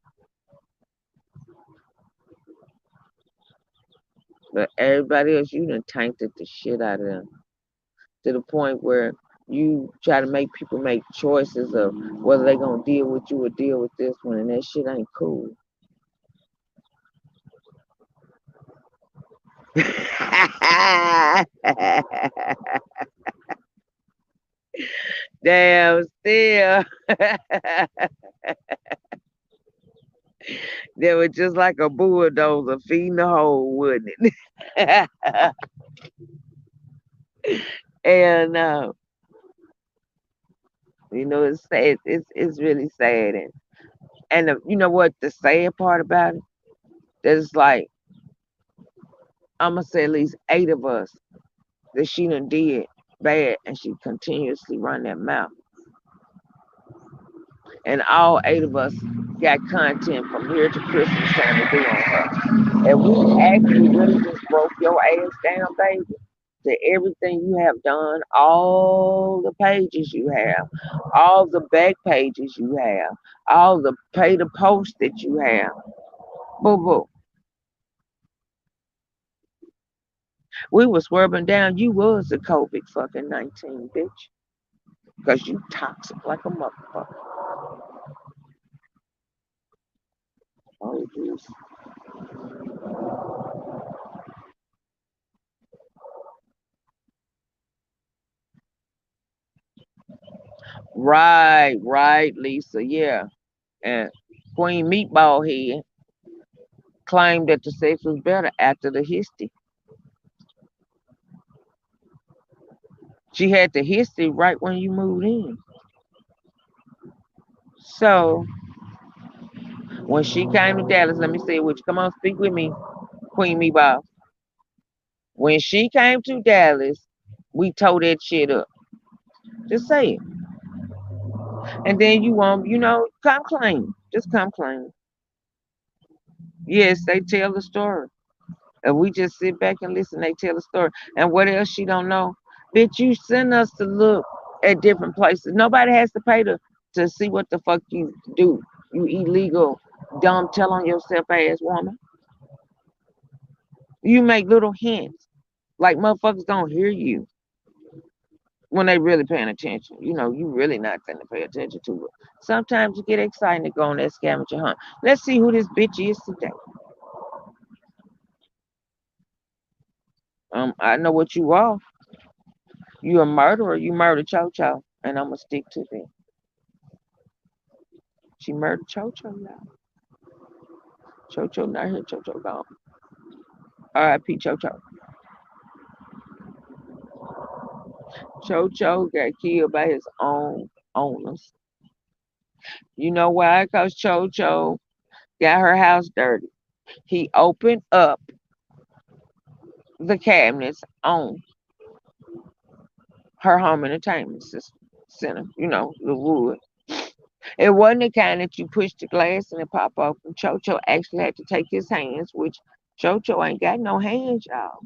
But everybody else, you done tainted the shit out of them. To the point where you try to make people make choices of whether they gonna deal with you or deal with this one, and that shit ain't cool. Damn, still. They were just like a bulldozer feeding the hole, wouldn't it? And you know, it's sad. It's really sad, and you know what? The sad part about it, there's like I'm gonna say at least 8 of us that she done did bad, and she continuously run that mouth. And all 8 of us got content from here to Christmas time to do on her. And we actually really just broke your ass down, baby, to everything you have done, all the pages you have, all the back pages you have, all the pay to post that you have. Boo boo. We was swerving down. You was the COVID fucking 19, bitch. Because you toxic like a motherfucker. Oh, jeez. Right, Lisa. Yeah. And Queen Meatball Head claimed that the sex was better after the history. She had the history right when you moved in. So when she came to Dallas, let me say, which come on, speak with me, Queen Meatball. When she came to Dallas, we tore that shit up. Just say it. And then you want, come clean. Just come clean. Yes, they tell the story. And we just sit back and listen, they tell the story. And what else she don't know? Bitch, you send us to look at different places. Nobody has to pay to see what the fuck you do. You illegal, dumb, tell on yourself ass woman. You make little hints. Like motherfuckers don't hear you when they really paying attention. You really not going to pay attention to it. Sometimes you get excited to go on that scavenger hunt. Let's see who this bitch is today. I know what you are. You a murderer. You murdered Cho Cho, and I'm gonna stick to that. She murdered Cho Cho, y'all. Cho Cho not here. Cho Cho gone. R.I.P. Cho Cho. Cho got killed by his own owners. You know why? Because Cho got her house dirty. He opened up the cabinets on her home entertainment center, the wood. It wasn't the kind that you push the glass and it pop open. Cho actually had to take his hands, which Cho ain't got no hands, y'all.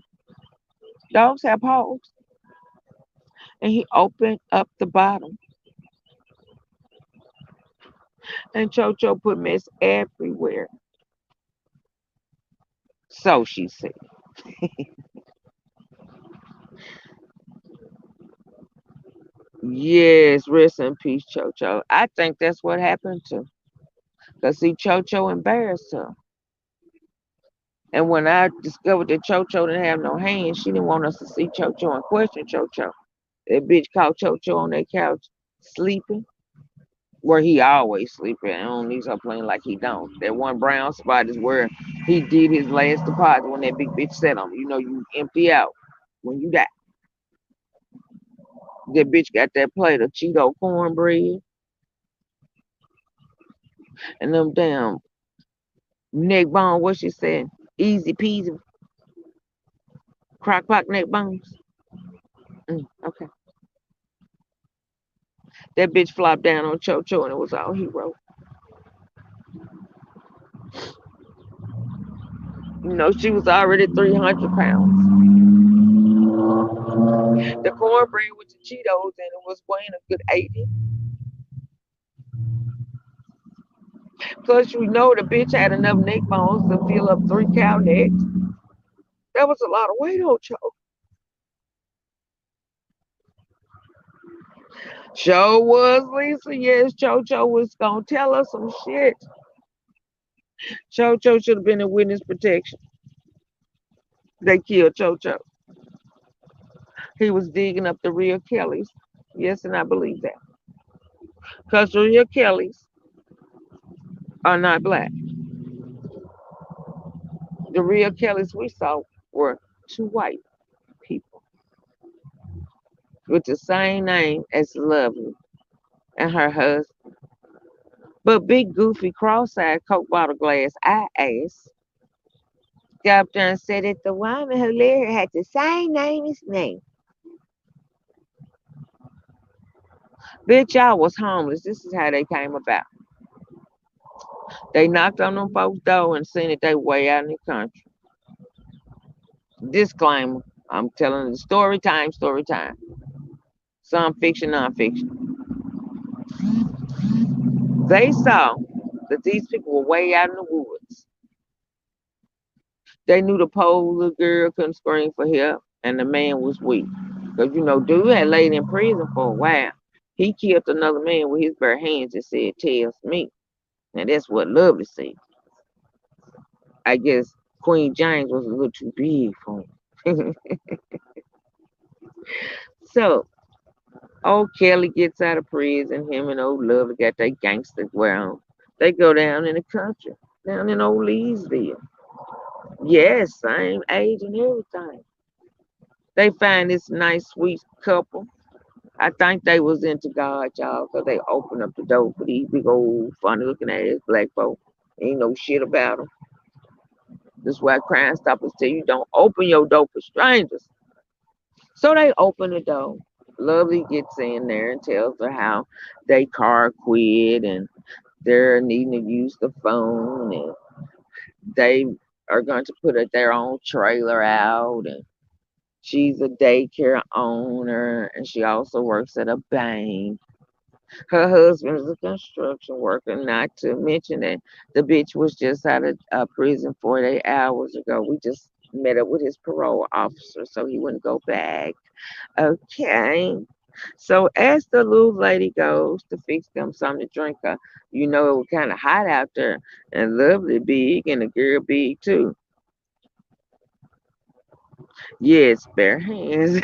Dogs have paws. And he opened up the bottom. And Cho put mess everywhere. So she said. Yes, rest in peace, Cho. I think that's what happened to. Because see, Cho embarrassed her. And when I discovered that Cho didn't have no hands, she didn't want us to see Cho and question Cho. That bitch caught Cho on that couch sleeping, where he always sleeping. I don't need her playing like he don't. That one brown spot is where he did his last deposit when that big bitch sat on him. You know, you empty out when you die. That bitch got that plate of Cheeto cornbread and them damn neck bone. What she said? Easy peasy crock pot neck bones. Okay. That bitch flopped down on Cho and it was all he wrote. You know, she was already 300 pounds. The cornbread with the Cheetos and it was weighing a good 80. Plus, you know, the bitch had enough neck bones to fill up 3 cow necks. That was a lot of weight on Cho. Show was Lisa. Yes, Cho was gonna tell us some shit. Cho should have been in witness protection. They killed Cho. He was digging up the real Kellys. Yes, and I believe that. Because the real Kellys are not black. The real Kellys we saw were 2 white people with the same name as Lovely and her husband. But big, goofy, cross-eyed, Coke bottle glass eye ass got up there and said that the woman who lived here had the same name as me. Bitch, y'all was homeless. This is how they came about. They knocked on them folks' door and seen that they way out in the country. Disclaimer, I'm telling the story time. Some fiction, non-fiction. They saw that these people were way out in the woods. They knew the poor little girl couldn't scream for help, and the man was weak. Because, dude had laid in prison for a while. He killed another man with his bare hands and said, "Tells me." And that's what Lovely said. I guess Queen James was a little too big for him. So, old Kelly gets out of prison. Him and old Lovely got their gangster wear on. They go down in the country, down in old Leesville. Yes, same age and everything. They find this nice, sweet couple. I think they was into God, y'all, because they opened up the door for these big old funny looking ass black folk. Ain't no shit about them. That's why Crime Stoppers tell you don't open your door for strangers. So they open the door. Lovely gets in there and tells her how they car quit and they're needing to use the phone and they are going to put their own trailer out and she's a daycare owner and she also works at a bank. Her husband is a construction worker, not to mention that the bitch was just out of prison 48 hours ago. We just met up with his parole officer so he wouldn't go back. Okay. So as the little lady goes to fix them something to drink, it was kind of hot out there and Lovely big and the girl big too. Yes, bare hands.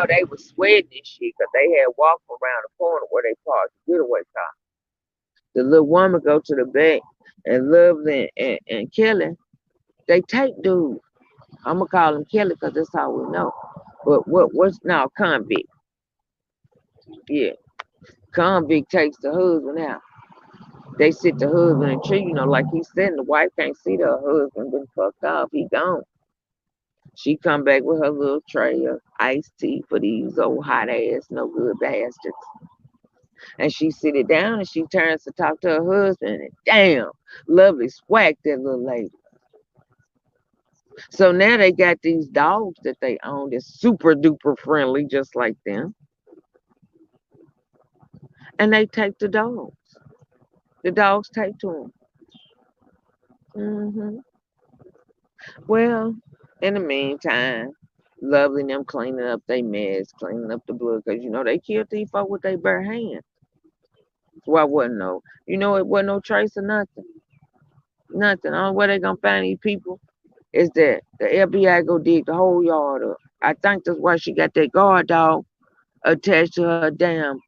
They was sweating and shit because they had walked around the corner where they parked the getaway car. The little woman go to the back and Lovely and Kelly, they take dude. I'm gonna call him Kelly because that's all we know. But what's now convict? Yeah, convict takes the husband out. They sit the husband in tree, like he said, and the wife can't see that her husband been fucked off. He gone. She come back with her little tray of iced tea for these old hot ass, no good bastards. And she sit it down and she turns to talk to her husband. And damn, Lovely swacked that little lady. So now they got these dogs that they own that's super duper friendly, just like them. And they take the dogs. The dogs take to them. Well, in the meantime, Lovely and them cleaning up their mess, cleaning up the blood, because they killed these folk with their bare hands. Well, wasn't no, it wasn't no trace of nothing. Nothing. On where they gonna find these people is that the FBI go dig the whole yard up. I think that's why she got that guard dog attached to her damn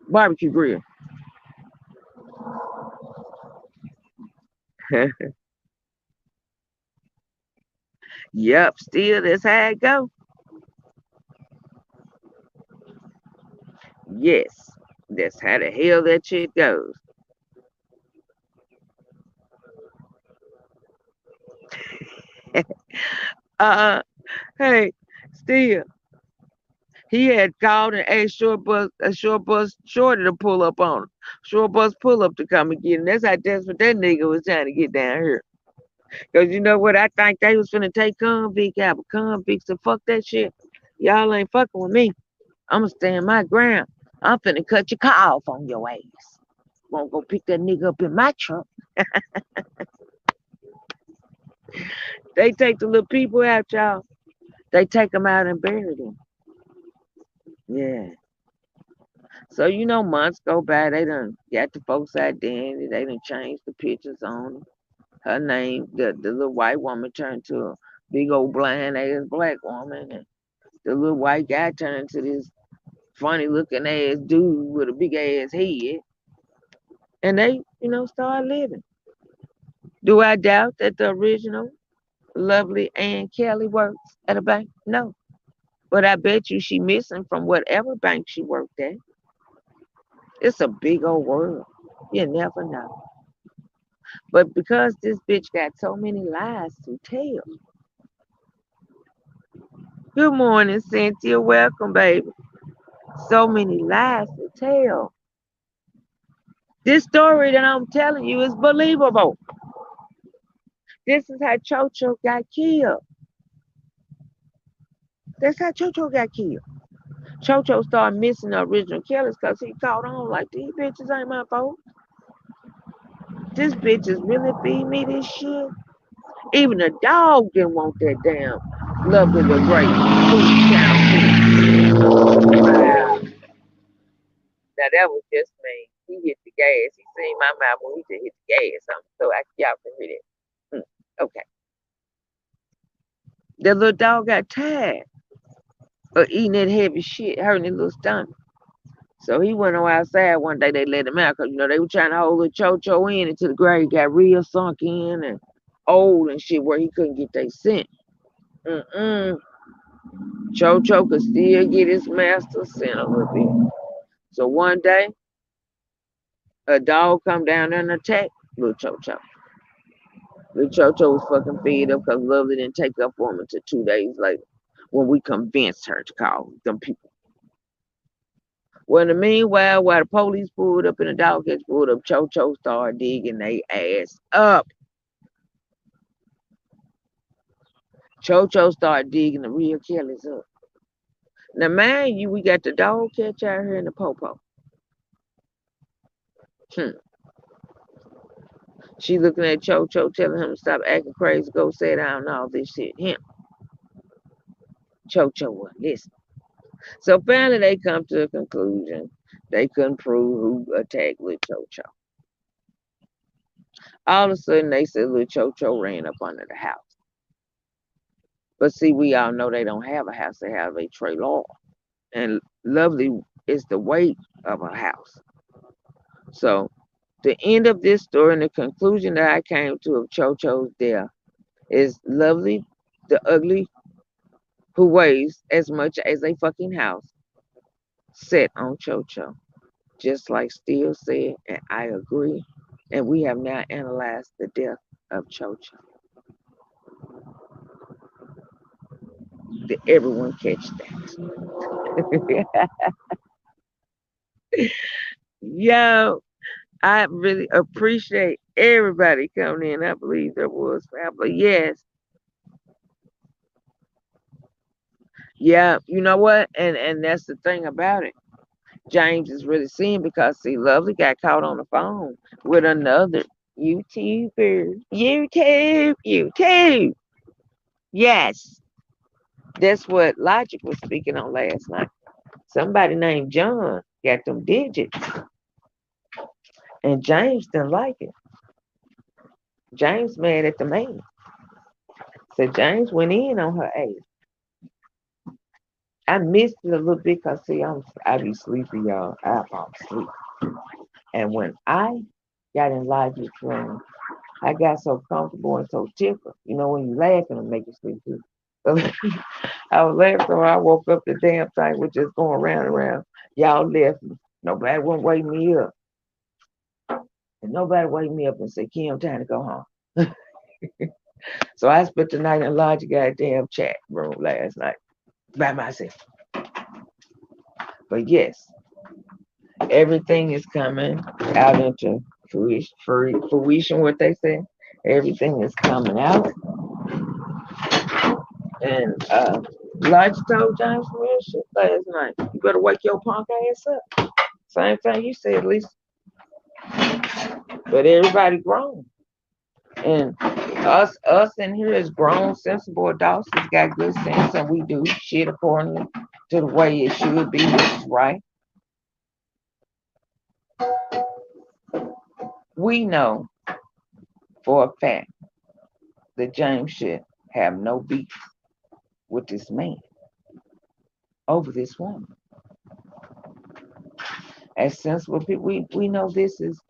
barbecue grill. Yep, still that's how it go. Yes, that's how the hell that shit goes. uh, hey, still, he had called and asked a short bus shorty to pull up on him. Short bus pull up to come and get him. That's how desperate that nigga was trying to get down here. Cause you know what? I think they was finna take convict out, but convicts said, fuck that shit. Y'all ain't fucking with me. I'ma stand my ground. I'm finna cut your car off on your ass. Won't go pick that nigga up in my truck. They take the little people out, y'all. They take them out and bury them. Yeah. So months go by. They done got the folks identity. They done changed the pictures on them. Her name, the little white woman turned to a big old blind ass black woman, and the little white guy turned to this funny looking ass dude with a big ass head, and they, start living. Do I doubt that the original lovely Ann Kelly works at a bank? No. But I bet you she missing from whatever bank she worked at. It's a big old world. You never know. But because this bitch got so many lies to tell. Good morning, Cynthia. Welcome, baby. So many lies to tell. This story that I'm telling you is believable. This is how Chocho got killed. That's how Chocho got killed. Chocho started missing the original killers because he caught on like, these bitches ain't my fault. This bitch is really feeding me this shit. Even the dog didn't want that damn lovely the great food cow. Now that was just me. He hit the gas. He seen my mouth when he just hit the gas. So y'all can hear that. Okay. The little dog got tired of eating that heavy shit, hurting his little stomach. So he went on outside one day. They let him out because they were trying to hold little Chocho in until the grave got real sunk in and old and shit where he couldn't get their scent. Chocho could still get his master scent a little bit. So one day, a dog come down there and attack little Chocho. Little Chocho was fucking fed up because Lovely didn't take up for him until 2 days later when we convinced her to call them people. Well, in the meanwhile, while the police pulled up and the dog gets pulled up, Chocho started digging their ass up. Chocho started digging the real Kellys up. Now, mind you, we got the dog catch out here in the popo. She looking at Chocho, telling him to stop acting crazy, go sit down and all this shit. Him. Chocho wouldn't listen. So finally they come to a conclusion. They couldn't prove who attacked little Chocho. All of a sudden they said little Chocho ran up under the house. But see, we all know they don't have a house, they have a trailer. And Lovely is the weight of a house. So the end of this story and the conclusion that I came to of Chocho's death is Lovely the ugly who weighs as much as a fucking house sat on Chocho. Just like Steele said, and I agree. And we have now analyzed the death of Chocho. Did everyone catch that? Yo, I really appreciate everybody coming in. I believe there was family. Yes. Yeah, you know what? And that's the thing about it. James is really seeing because see, Lovely got caught on the phone with another YouTuber. YouTube. Yes. That's what Logic was speaking on last night. Somebody named John got them digits. And James didn't like it. James mad at the man. So James went in on her ass. I missed it a little bit because see, I be sleepy, y'all. I fall asleep. And when I got in Logic's room, I got so comfortable and so tickled. You know, when you laugh and it make you sleep too. So I was laughing, so I woke up the damn thing was just going round and round. Y'all left me. Nobody wouldn't wake me up. And nobody wake me up and say, Kim, time to go home. So I spent the night in Logic goddamn chat room last night by myself. But yes, everything is coming out into fruition, what they say. Everything is coming out. And Logic told James some real shit last night. You better wake your punk ass up. Same thing you said, Lisa. But everybody grown. And us in here as grown, sensible adults has got good sense and we do shit accordingly to the way it should be, which is right. We know for a fact that James should have no beef with this man over this woman. As sensible people, we know this is,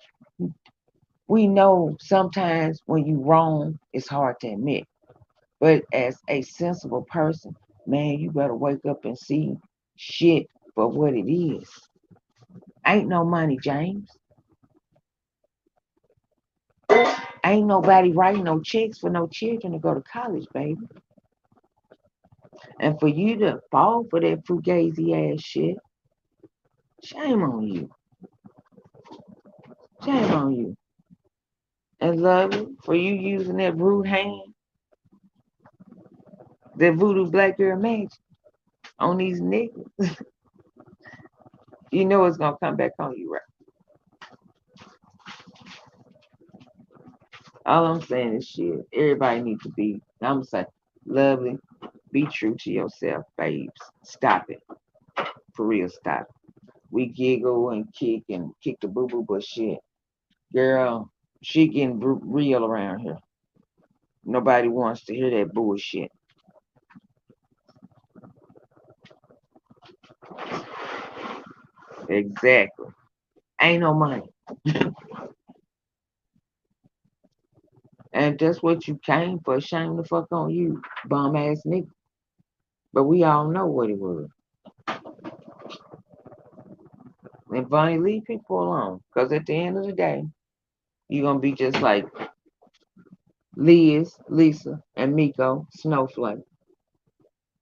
we know sometimes when you wrong, it's hard to admit. But as a sensible person, man, you better wake up and see shit for what it is. Ain't no money, James. Ain't nobody writing no checks for no children to go to college, baby. And for you to fall for that fugazi ass shit, shame on you. Shame on you. And Lovely, for you using that rude hand, that voodoo black girl magic on these niggas, you know it's gonna come back on you, right? All I'm saying is shit. Everybody needs to be, I'm saying, Lovely, be true to yourself, babes. Stop it. For real, stop it. We giggle and kick the boo boo, but shit. Girl, she getting real around here. Nobody wants to hear that bullshit. Exactly. Ain't no money. And that's what you came for. Shame the fuck on you, bum ass nigga. But we all know what it was. And Vonnie, leave people alone. Because at the end of the day, you're going to be just like Liz, Lisa, and Miko, Snowflake.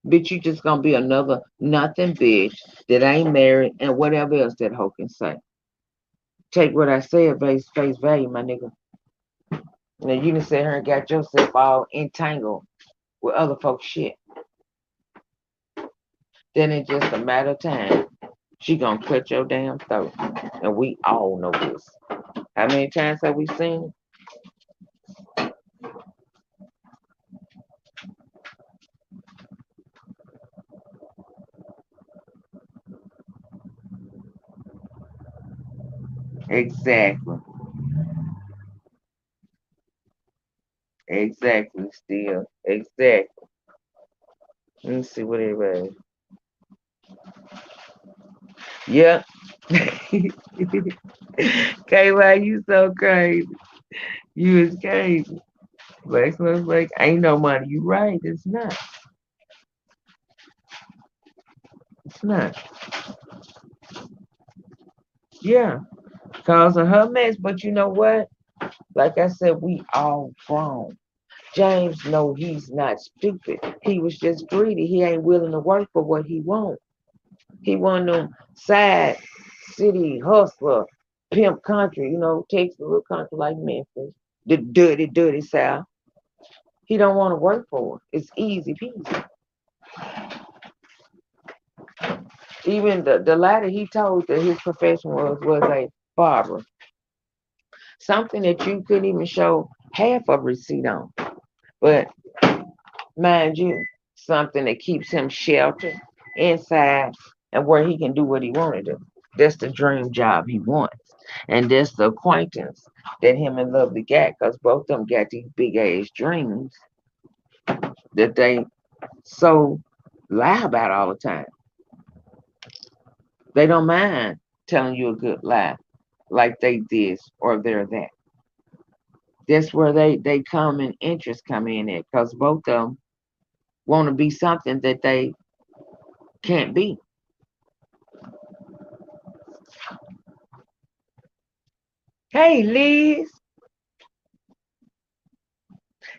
Bitch, you just going to be another nothing bitch that ain't married and whatever else that hoe can say. Take what I said face value, my nigga. Now you done sit here and got yourself all entangled with other folks' shit. Then it's just a matter of time. She gonna cut your damn throat. And we all know this. How many times have we seen it? Exactly. Exactly, still. Exactly. Let me see what everybody. Yep. Kayla, you so crazy. You is crazy. Flex looks like ain't no money. You right. It's not. It's not. Yeah. Cause of her mess. But you know what? Like I said, we all grown. James know he's not stupid. He was just greedy. He ain't willing to work for what he wants. He want them side city hustler, pimp country, takes a little country like Memphis, the dirty, dirty South. He don't want to work for it. It's easy peasy. Even the latter he told that his profession was a barber. Something that you couldn't even show half a receipt on. But mind you, something that keeps him sheltered inside and where he can do what he want to do. That's the dream job he wants. And that's the acquaintance that him and Lovely got, because both of them got these big ass dreams that they so lie about all the time. They don't mind telling you a good lie, like they this or they're that. That's where they come and interest come in at, because both of them want to be something that they can't be. Hey Liz,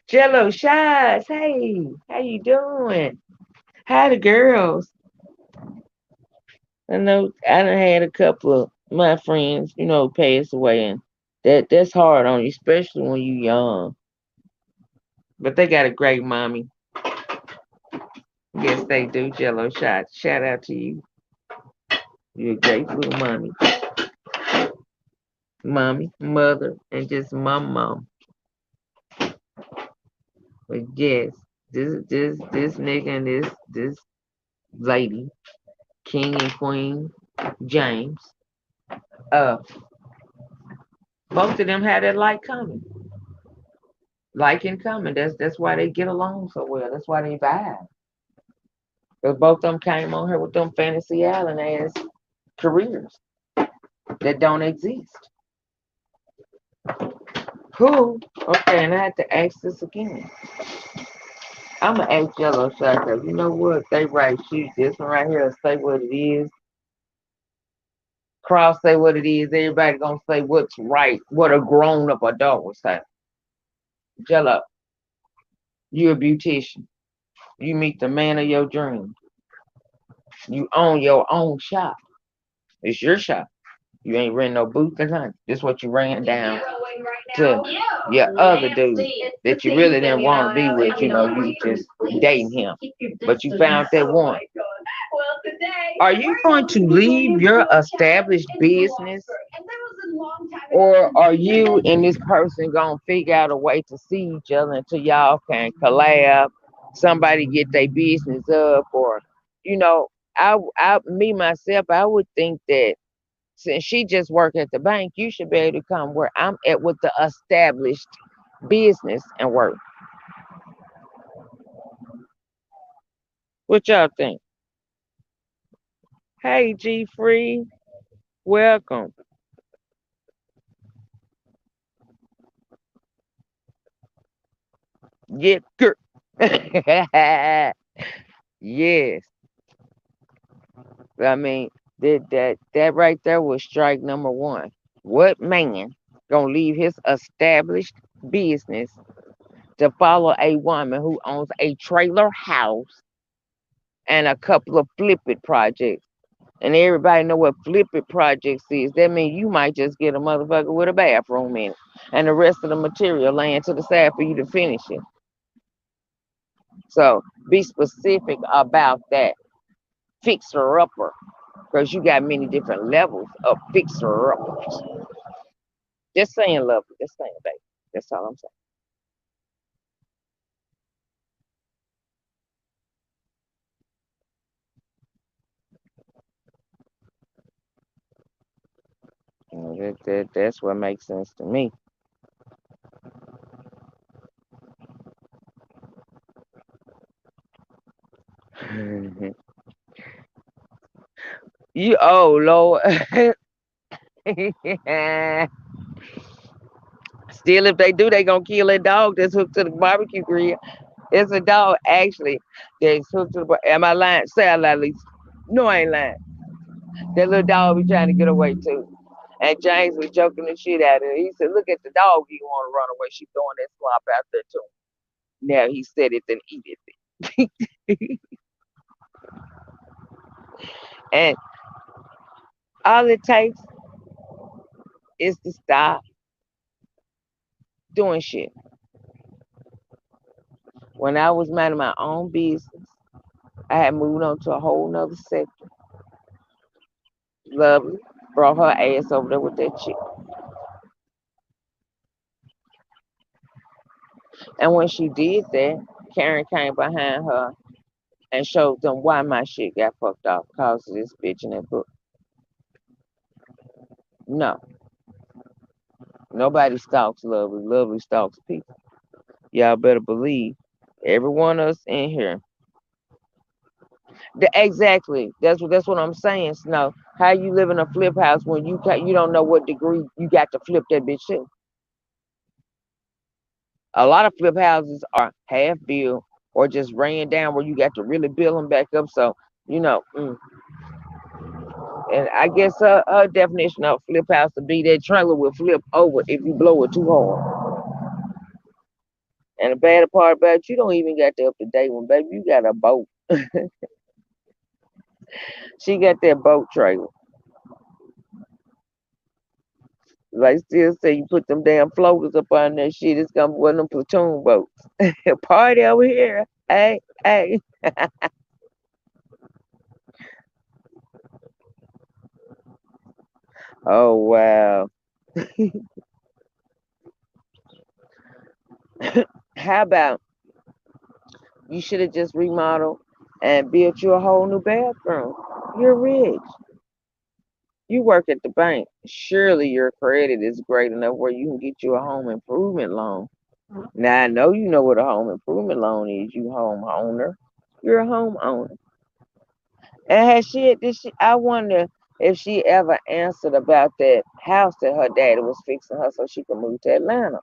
Jello shots. Hey, how you doing? How the girls? I know I done had a couple of my friends, pass away, and that's hard on you, especially when you young. But they got a great mommy. Yes, they do. Jello shots. Shout out to you. You're a great little mommy, mother, and just mom. But yes, this nigga and this lady, King and Queen James, uh, both of them had that like coming. Like in common. That's why they get along so well. That's why they vibe. Because both of them came on here with them fantasy island ass careers that don't exist. Who? Okay, and I had to ask this again. I'm gonna ask Yellow Shot because you know what? They right shoot this one right here. Say what it is. Cross say what it is. Everybody gonna say what's right. What a grown up adult would say. Jello, you a beautician. You meet the man of your dreams. You own your own shop. It's your shop. You ain't renting no booth or nothing. This what you ran down to your other dude that you really didn't want to be with. You just dating him. But you found that one. Are you going to leave your established business? Or are you and this person gonna figure out a way to see each other until y'all can collab? Somebody get their business up, or you know, me myself, I would think that since she just worked at the bank, you should be able to come where I'm at with the established business and work. What y'all think? Hey, G Free, welcome. Yeah, girl. Yes, I mean that right there was strike number one. What man gonna leave his established business to follow a woman who owns a trailer house and a couple of flip it projects? And everybody know what flip it projects is. That means you might just get a motherfucker with a bathroom in it, and the rest of the material laying to the side for you to finish it. So be specific about that fixer upper, because you got many different levels of fixer uppers. Just saying, lovely. Just saying, baby. That's all I'm saying. That's what makes sense to me. You oh Lord. Still, if they do, they gonna kill that dog that's hooked to the barbecue grill. It's a dog actually that's hooked to the. Am I lying? Say I lie, Lisa. No, I ain't lying. That little dog be trying to get away too. And James was joking the shit out of her. He said, "Look at the dog. You want to run away? She throwing that slop out there too." Now he said it and eat it. And all it takes is to stop doing shit. When I was minding my own business, I had moved on to a whole nother sector. Lovely. Brought her ass over there with that chick. And when she did that, Karen came behind her and showed them why my shit got fucked off because of this bitch in that book. No, nobody stalks Lovely. Lovely stalks people. Y'all better believe every one of us in here. Exactly. That's what I'm saying. Snow. How you live in a flip house when you don't know what degree you got to flip that bitch to? A lot of flip houses are half built or just ran down where you got to really build them back up. So you know, and I guess her definition of flip house to be that trailer will flip over if you blow it too hard. And the bad part about it, you don't even got the up to date one, baby. You got a boat. She got that boat trailer. Like still say you put them damn floaters up on that shit, it's gonna be one of them platoon boats. Party over here. Hey, hey. Oh wow. How about you should have just remodeled and built you a whole new bathroom? You're rich. You work at the bank. Surely your credit is great enough where you can get you a home improvement loan. Now I know you know what a home improvement loan is, you homeowner. You're a homeowner. And I wonder if she ever answered about that house that her daddy was fixing her so she could move to Atlanta.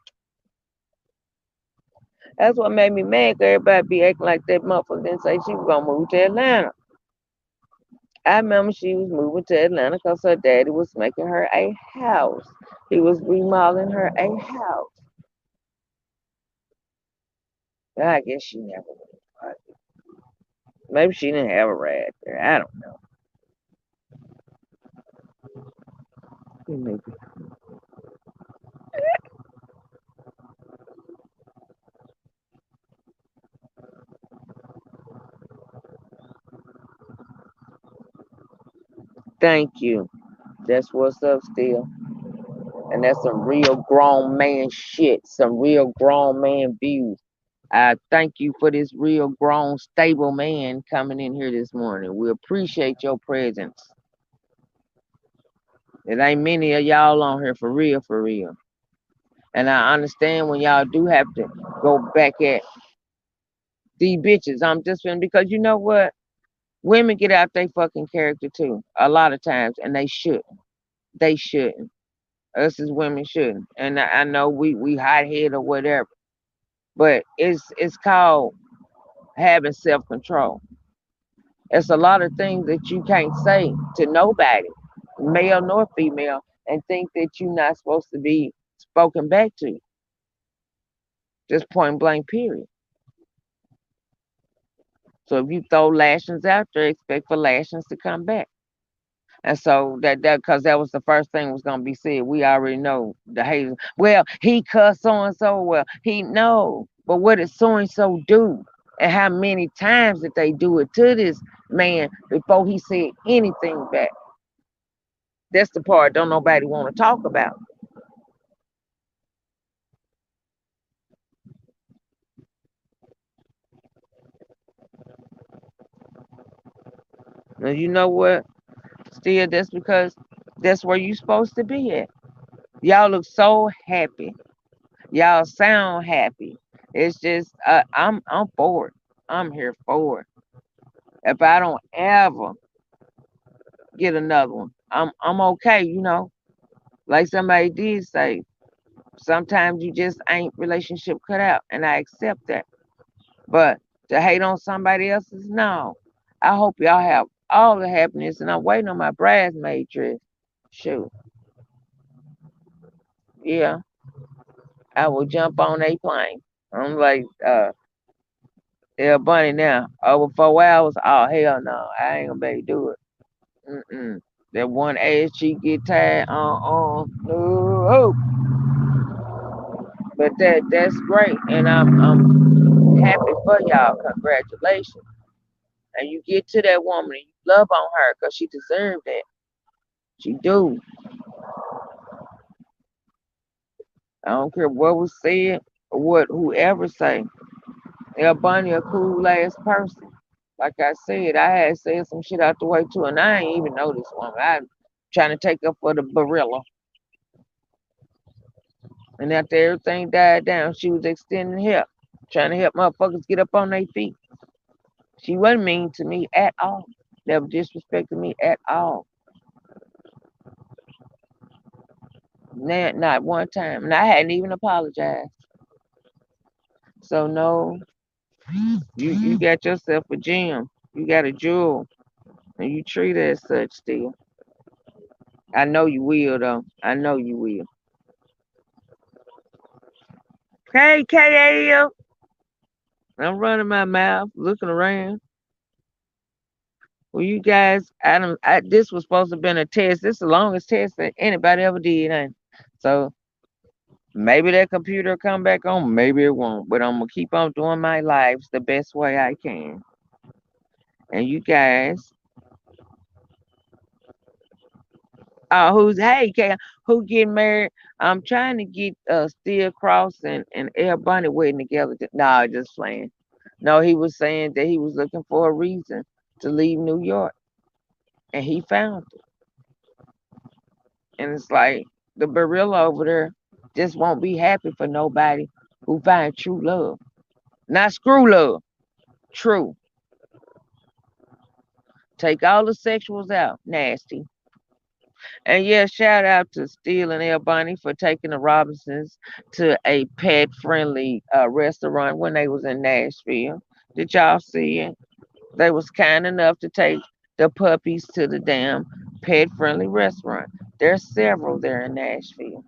That's what made me mad. 'Cause everybody be acting like that motherfucker didn't say she was gonna move to Atlanta. I remember she was moving to Atlanta because her daddy was making her a house. He was remodeling her a house. I guess she never went. Maybe she didn't have a rat there. I don't know. Maybe. Thank you. That's what's up still. And that's some real grown man shit. Some real grown man views. I thank you for this real grown stable man coming in here this morning. We appreciate your presence. It ain't many of y'all on here for real, for real. And I understand when y'all do have to go back at these bitches. I'm just feeling because you know what? Women get out their fucking character too. A lot of times, and they shouldn't. They shouldn't. Us as women shouldn't. And I know we hot head or whatever. But it's called having self control. It's a lot of things that you can't say to nobody, male nor female, and think that you're not supposed to be spoken back to. Just point blank, period. So if you throw lashings out there, expect for lashings to come back. And so that because that was the first thing was gonna be said. We already know the haters. Well, he cussed so and so. Well, he no. But what did so and so do? And how many times did they do it to this man before he said anything back? That's the part don't nobody want to talk about. And you know what? Still, that's because that's where you supposed to be at. Y'all look so happy. Y'all sound happy. It's just I'm for it. I'm here for it. If I don't ever get another one, I'm okay. Like somebody did say, Sometimes you just ain't relationship cut out, and I accept that. But to hate on somebody else's, no. I hope y'all have all the happiness, and I'm waiting on my bridesmaid dress. Shoot, yeah, I will jump on a plane. I'm like, yeah, Bunny now. Over 4 hours? Oh, hell no. I ain't gonna be able to do it. Mm-mm. That one ass cheek get tired. No. But that's great. And I'm happy for y'all. Congratulations. And you get to that woman and you love on her because she deserved that. She do. I don't care what was said or what whoever say. Yeah, Bunny a cool ass person. Like I said, I had said some shit out the way too, and I ain't even know this woman. I trying to take her for the gorilla. And after everything died down, she was extending help, trying to help motherfuckers get up on their feet. She wasn't mean to me at all. Never disrespected me at all. Not one time. And I hadn't even apologized. So no, you got yourself a gem. You got a jewel. And you treat it as such still. I know you will though. I know you will. Hey KAL. I'm running my mouth, looking around. Well, you guys, this was supposed to have been a test. This is the longest test that anybody ever did, ain't it? So maybe that computer will come back on, maybe it won't. But I'm gonna keep on doing my lives the best way I can. And you guys, who's hey K, who getting married? I'm trying to get Steel Cross and Air Bunny wedding together. No, just playing. No, he was saying that he was looking for a reason to leave New York, and he found it. And it's like the gorilla over there just won't be happy for nobody who find true love. Not screw love, true. Take all the sexuals out, nasty. And yeah, shout out to Steele and El Bonnie for taking the Robinsons to a pet friendly restaurant when they was in Nashville. Did y'all see it? They was kind enough to take the puppies to the damn pet friendly restaurant. There's several there in Nashville.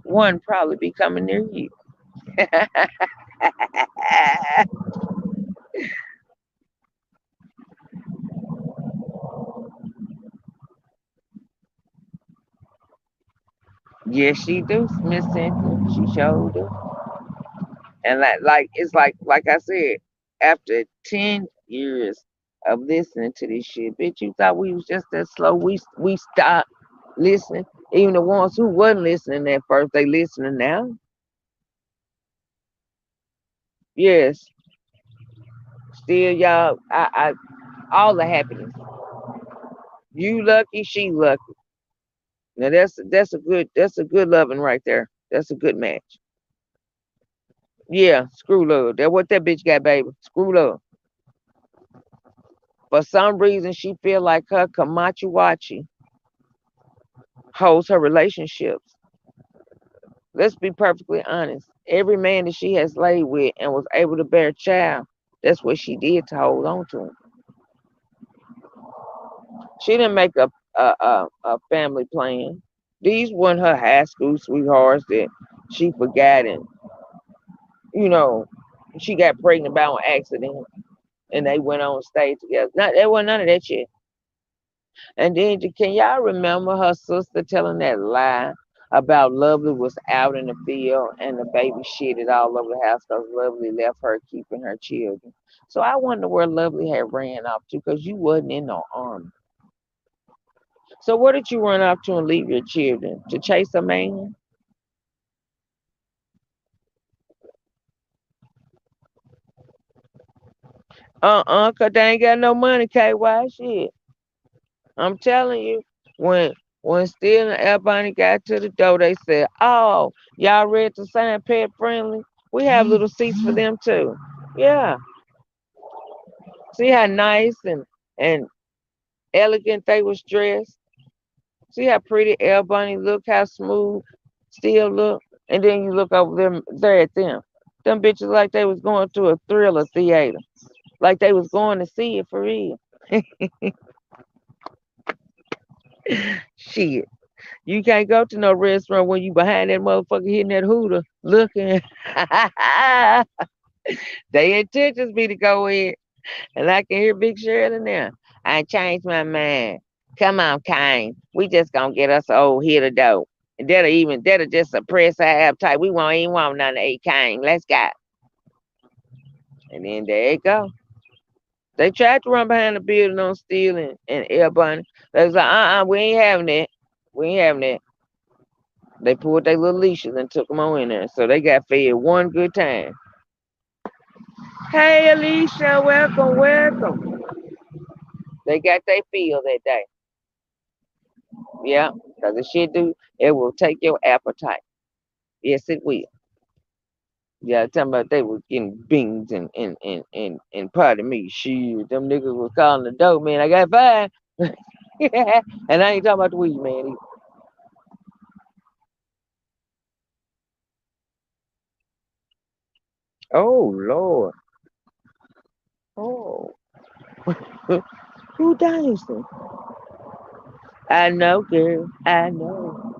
One probably be coming near you. Yes, she do, Miss Cynthia. She sure do. And like I said, after 10 years of listening to this shit, bitch, you thought we was just that slow. We stopped listening. Even the ones who wasn't listening at first, they listening now. Yes, still y'all. I all the happiness. You lucky, she lucky. Now that's a good loving right there. That's a good match. Yeah, screw love. That what that bitch got, baby. Screw love. For some reason, she feel like her Kamachiwachi holds her relationships. Let's be perfectly honest. Every man that she has laid with and was able to bear a child, that's what she did to hold on to him. She didn't make a family plan. These weren't her high school sweethearts that she forgot and you know she got pregnant by an accident and they went on stage together. Not there wasn't none of that shit. And then can y'all remember her sister telling that lie about Lovely was out in the field and the baby shitted all over the house because Lovely left her keeping her children. So I wonder where Lovely had ran off to because you wasn't in no army. So where did you run off to and leave your children? To chase a man? Cause they ain't got no money, KY shit. I'm telling you, when Steele and Albany got to the door, they said, "Oh, y'all ready to sign pet friendly? We have little seats for them too." Yeah. See how nice and elegant they was dressed. See how pretty Albany look, how smooth Steele look. And then you look over them there at them. Them bitches like they was going to a thriller theater. Like they was going to see it for real. Shit. You can't go to no restaurant when you behind that motherfucker hitting that hooter looking. They intentions be to go in. And I can hear Big Shirley now. I changed my mind. Come on, Kane. We just gonna get us an old hitter though. And that'll just suppress our appetite. We won't even want none to eat Kane. Let's go. And then there you go. They tried to run behind the building on Steel and Air Bunny. They was like, we ain't having that. We ain't having that. They pulled their little leashes and took them on in there. So they got fed one good time. Hey, Alicia, welcome, welcome. They got their feel that day. Yeah, because it will take your appetite. Yes, it will. Yeah, talking about they was getting beans and pardon me, shit. Them niggas was calling the dope man. I got five. And I ain't talking about the weed man either. Oh Lord. Oh. Who dancing? I know, girl. I know.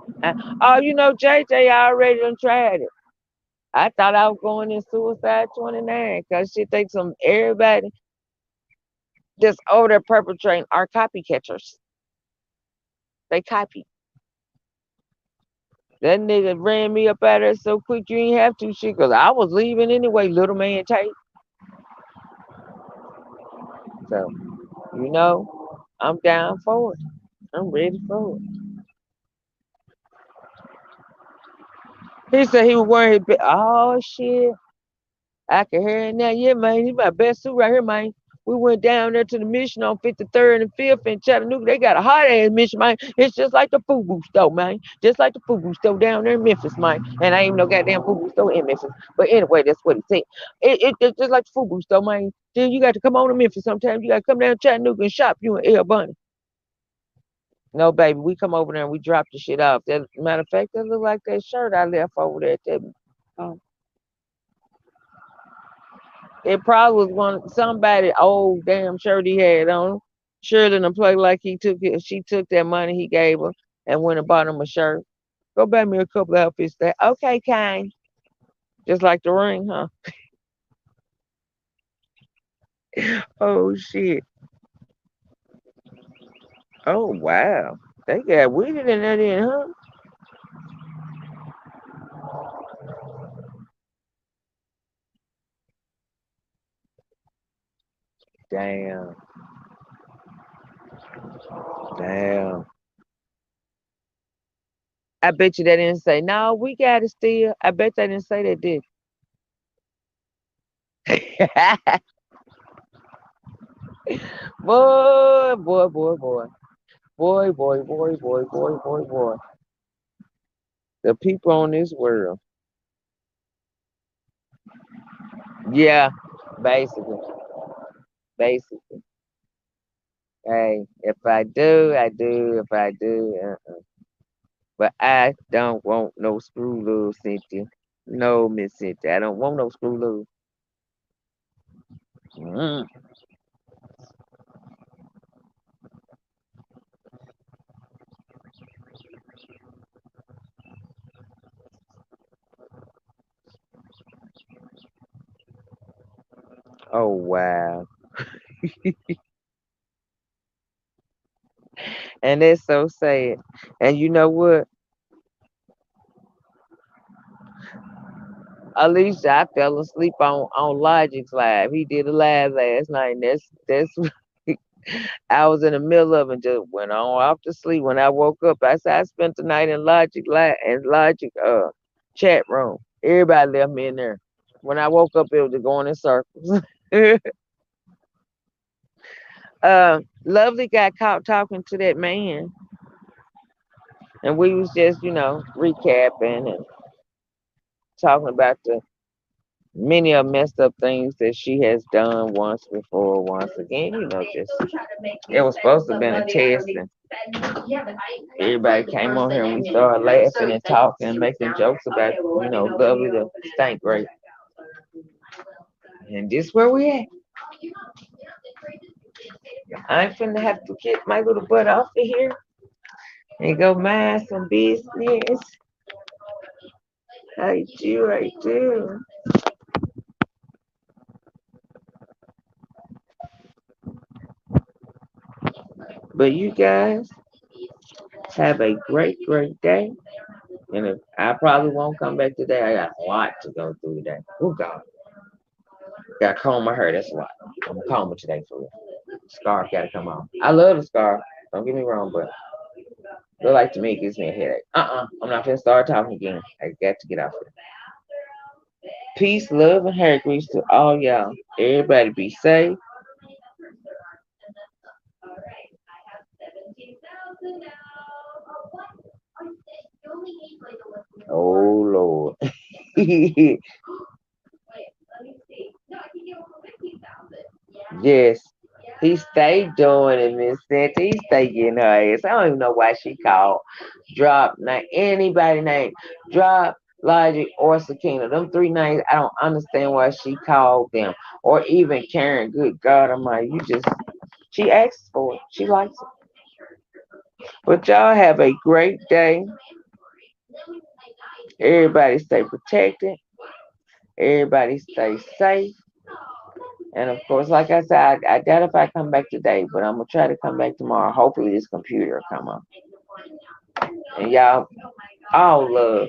Oh, you know, JJ already done tried it. I thought I was going in Suicide 29 because she thinks everybody that's over there perpetrating are copycatchers. They copy. That nigga ran me up out there so quick you ain't have to shit because I was leaving anyway, little man Tate. So, you know, I'm down for it. I'm ready for it. He said he was wearing his oh shit. I can hear it now. Yeah, man, he's my best suit right here, man. We went down there to the mission on 53rd and 5th in Chattanooga. They got a hot ass mission, man. It's just like the FUBU store, man. Just like the FUBU store down there in Memphis, man. And I ain't no goddamn FUBU store in Memphis. But anyway, that's what he said. It's just like the FUBU store, man. Then you got to come on to Memphis sometimes. You got to come down to Chattanooga and shop you and Air Bunny. No, baby, we come over there and we drop the shit off. That matter of fact, that look like that shirt I left over there at that. It probably was somebody old damn shirt he had on. Shirley done play like she took that money he gave her and went and bought him a shirt. Go buy me a couple outfits there. Okay, kind. Just like the ring, huh? Oh shit. Oh wow. They got weeded in there then, huh? Damn. Damn. I bet you they didn't say, no, we got it still. I bet they didn't say that, did boy, boy, boy, boy. Boy, boy, boy, boy, boy, boy, boy. The people on this world. Yeah, basically. Basically. Hey, if I do, I do. If I do, but I don't want no screw loose, Cynthia. No, Miss Cynthia. I don't want no screw loose. Mm. Oh wow. And that's so sad. And you know what? Alicia, I fell asleep on Logic's live. He did a live last night. And that's I was in the middle of it and just went on off to sleep. When I woke up, I said I spent the night in Logic chat room. Everybody left me in there. When I woke up, it was just going in circles. Lovely got caught talking to that man, and we was just recapping and talking about many of messed up things that she has done once before, once again. Just it was supposed to have been a test, and everybody came on here and we started laughing and talking and making jokes about, lovely the stank grape. And this where we at. I ain't finna have to get my little butt off of here and go mind some business. I do. But you guys have a great day. And if I probably won't come back today, I got a lot to go through today. Oh God. Got to comb my hair, that's a lot. I'm gonna comb it today for real. Scarf gotta come on. I love the scarf. Don't get me wrong, but look like to me it gives me a headache. I'm not gonna start talking again. I got to get off it. Peace, love, and hair grease to all y'all. Everybody be safe. Oh Lord. Yes. He stayed doing it, Miss Santa. He stayed getting her ass. I don't even know why she called. Drop anybody name. Drop Logic or Sakina. Them three names, I don't understand why she called them. Or even Karen. Good God Almighty. She asks for it. She likes it. But y'all have a great day. Everybody stay protected. Everybody stay safe. And of course, like I said, I doubt if I come back today, but I'm gonna try to come back tomorrow. Hopefully this computer will come up. And y'all all love.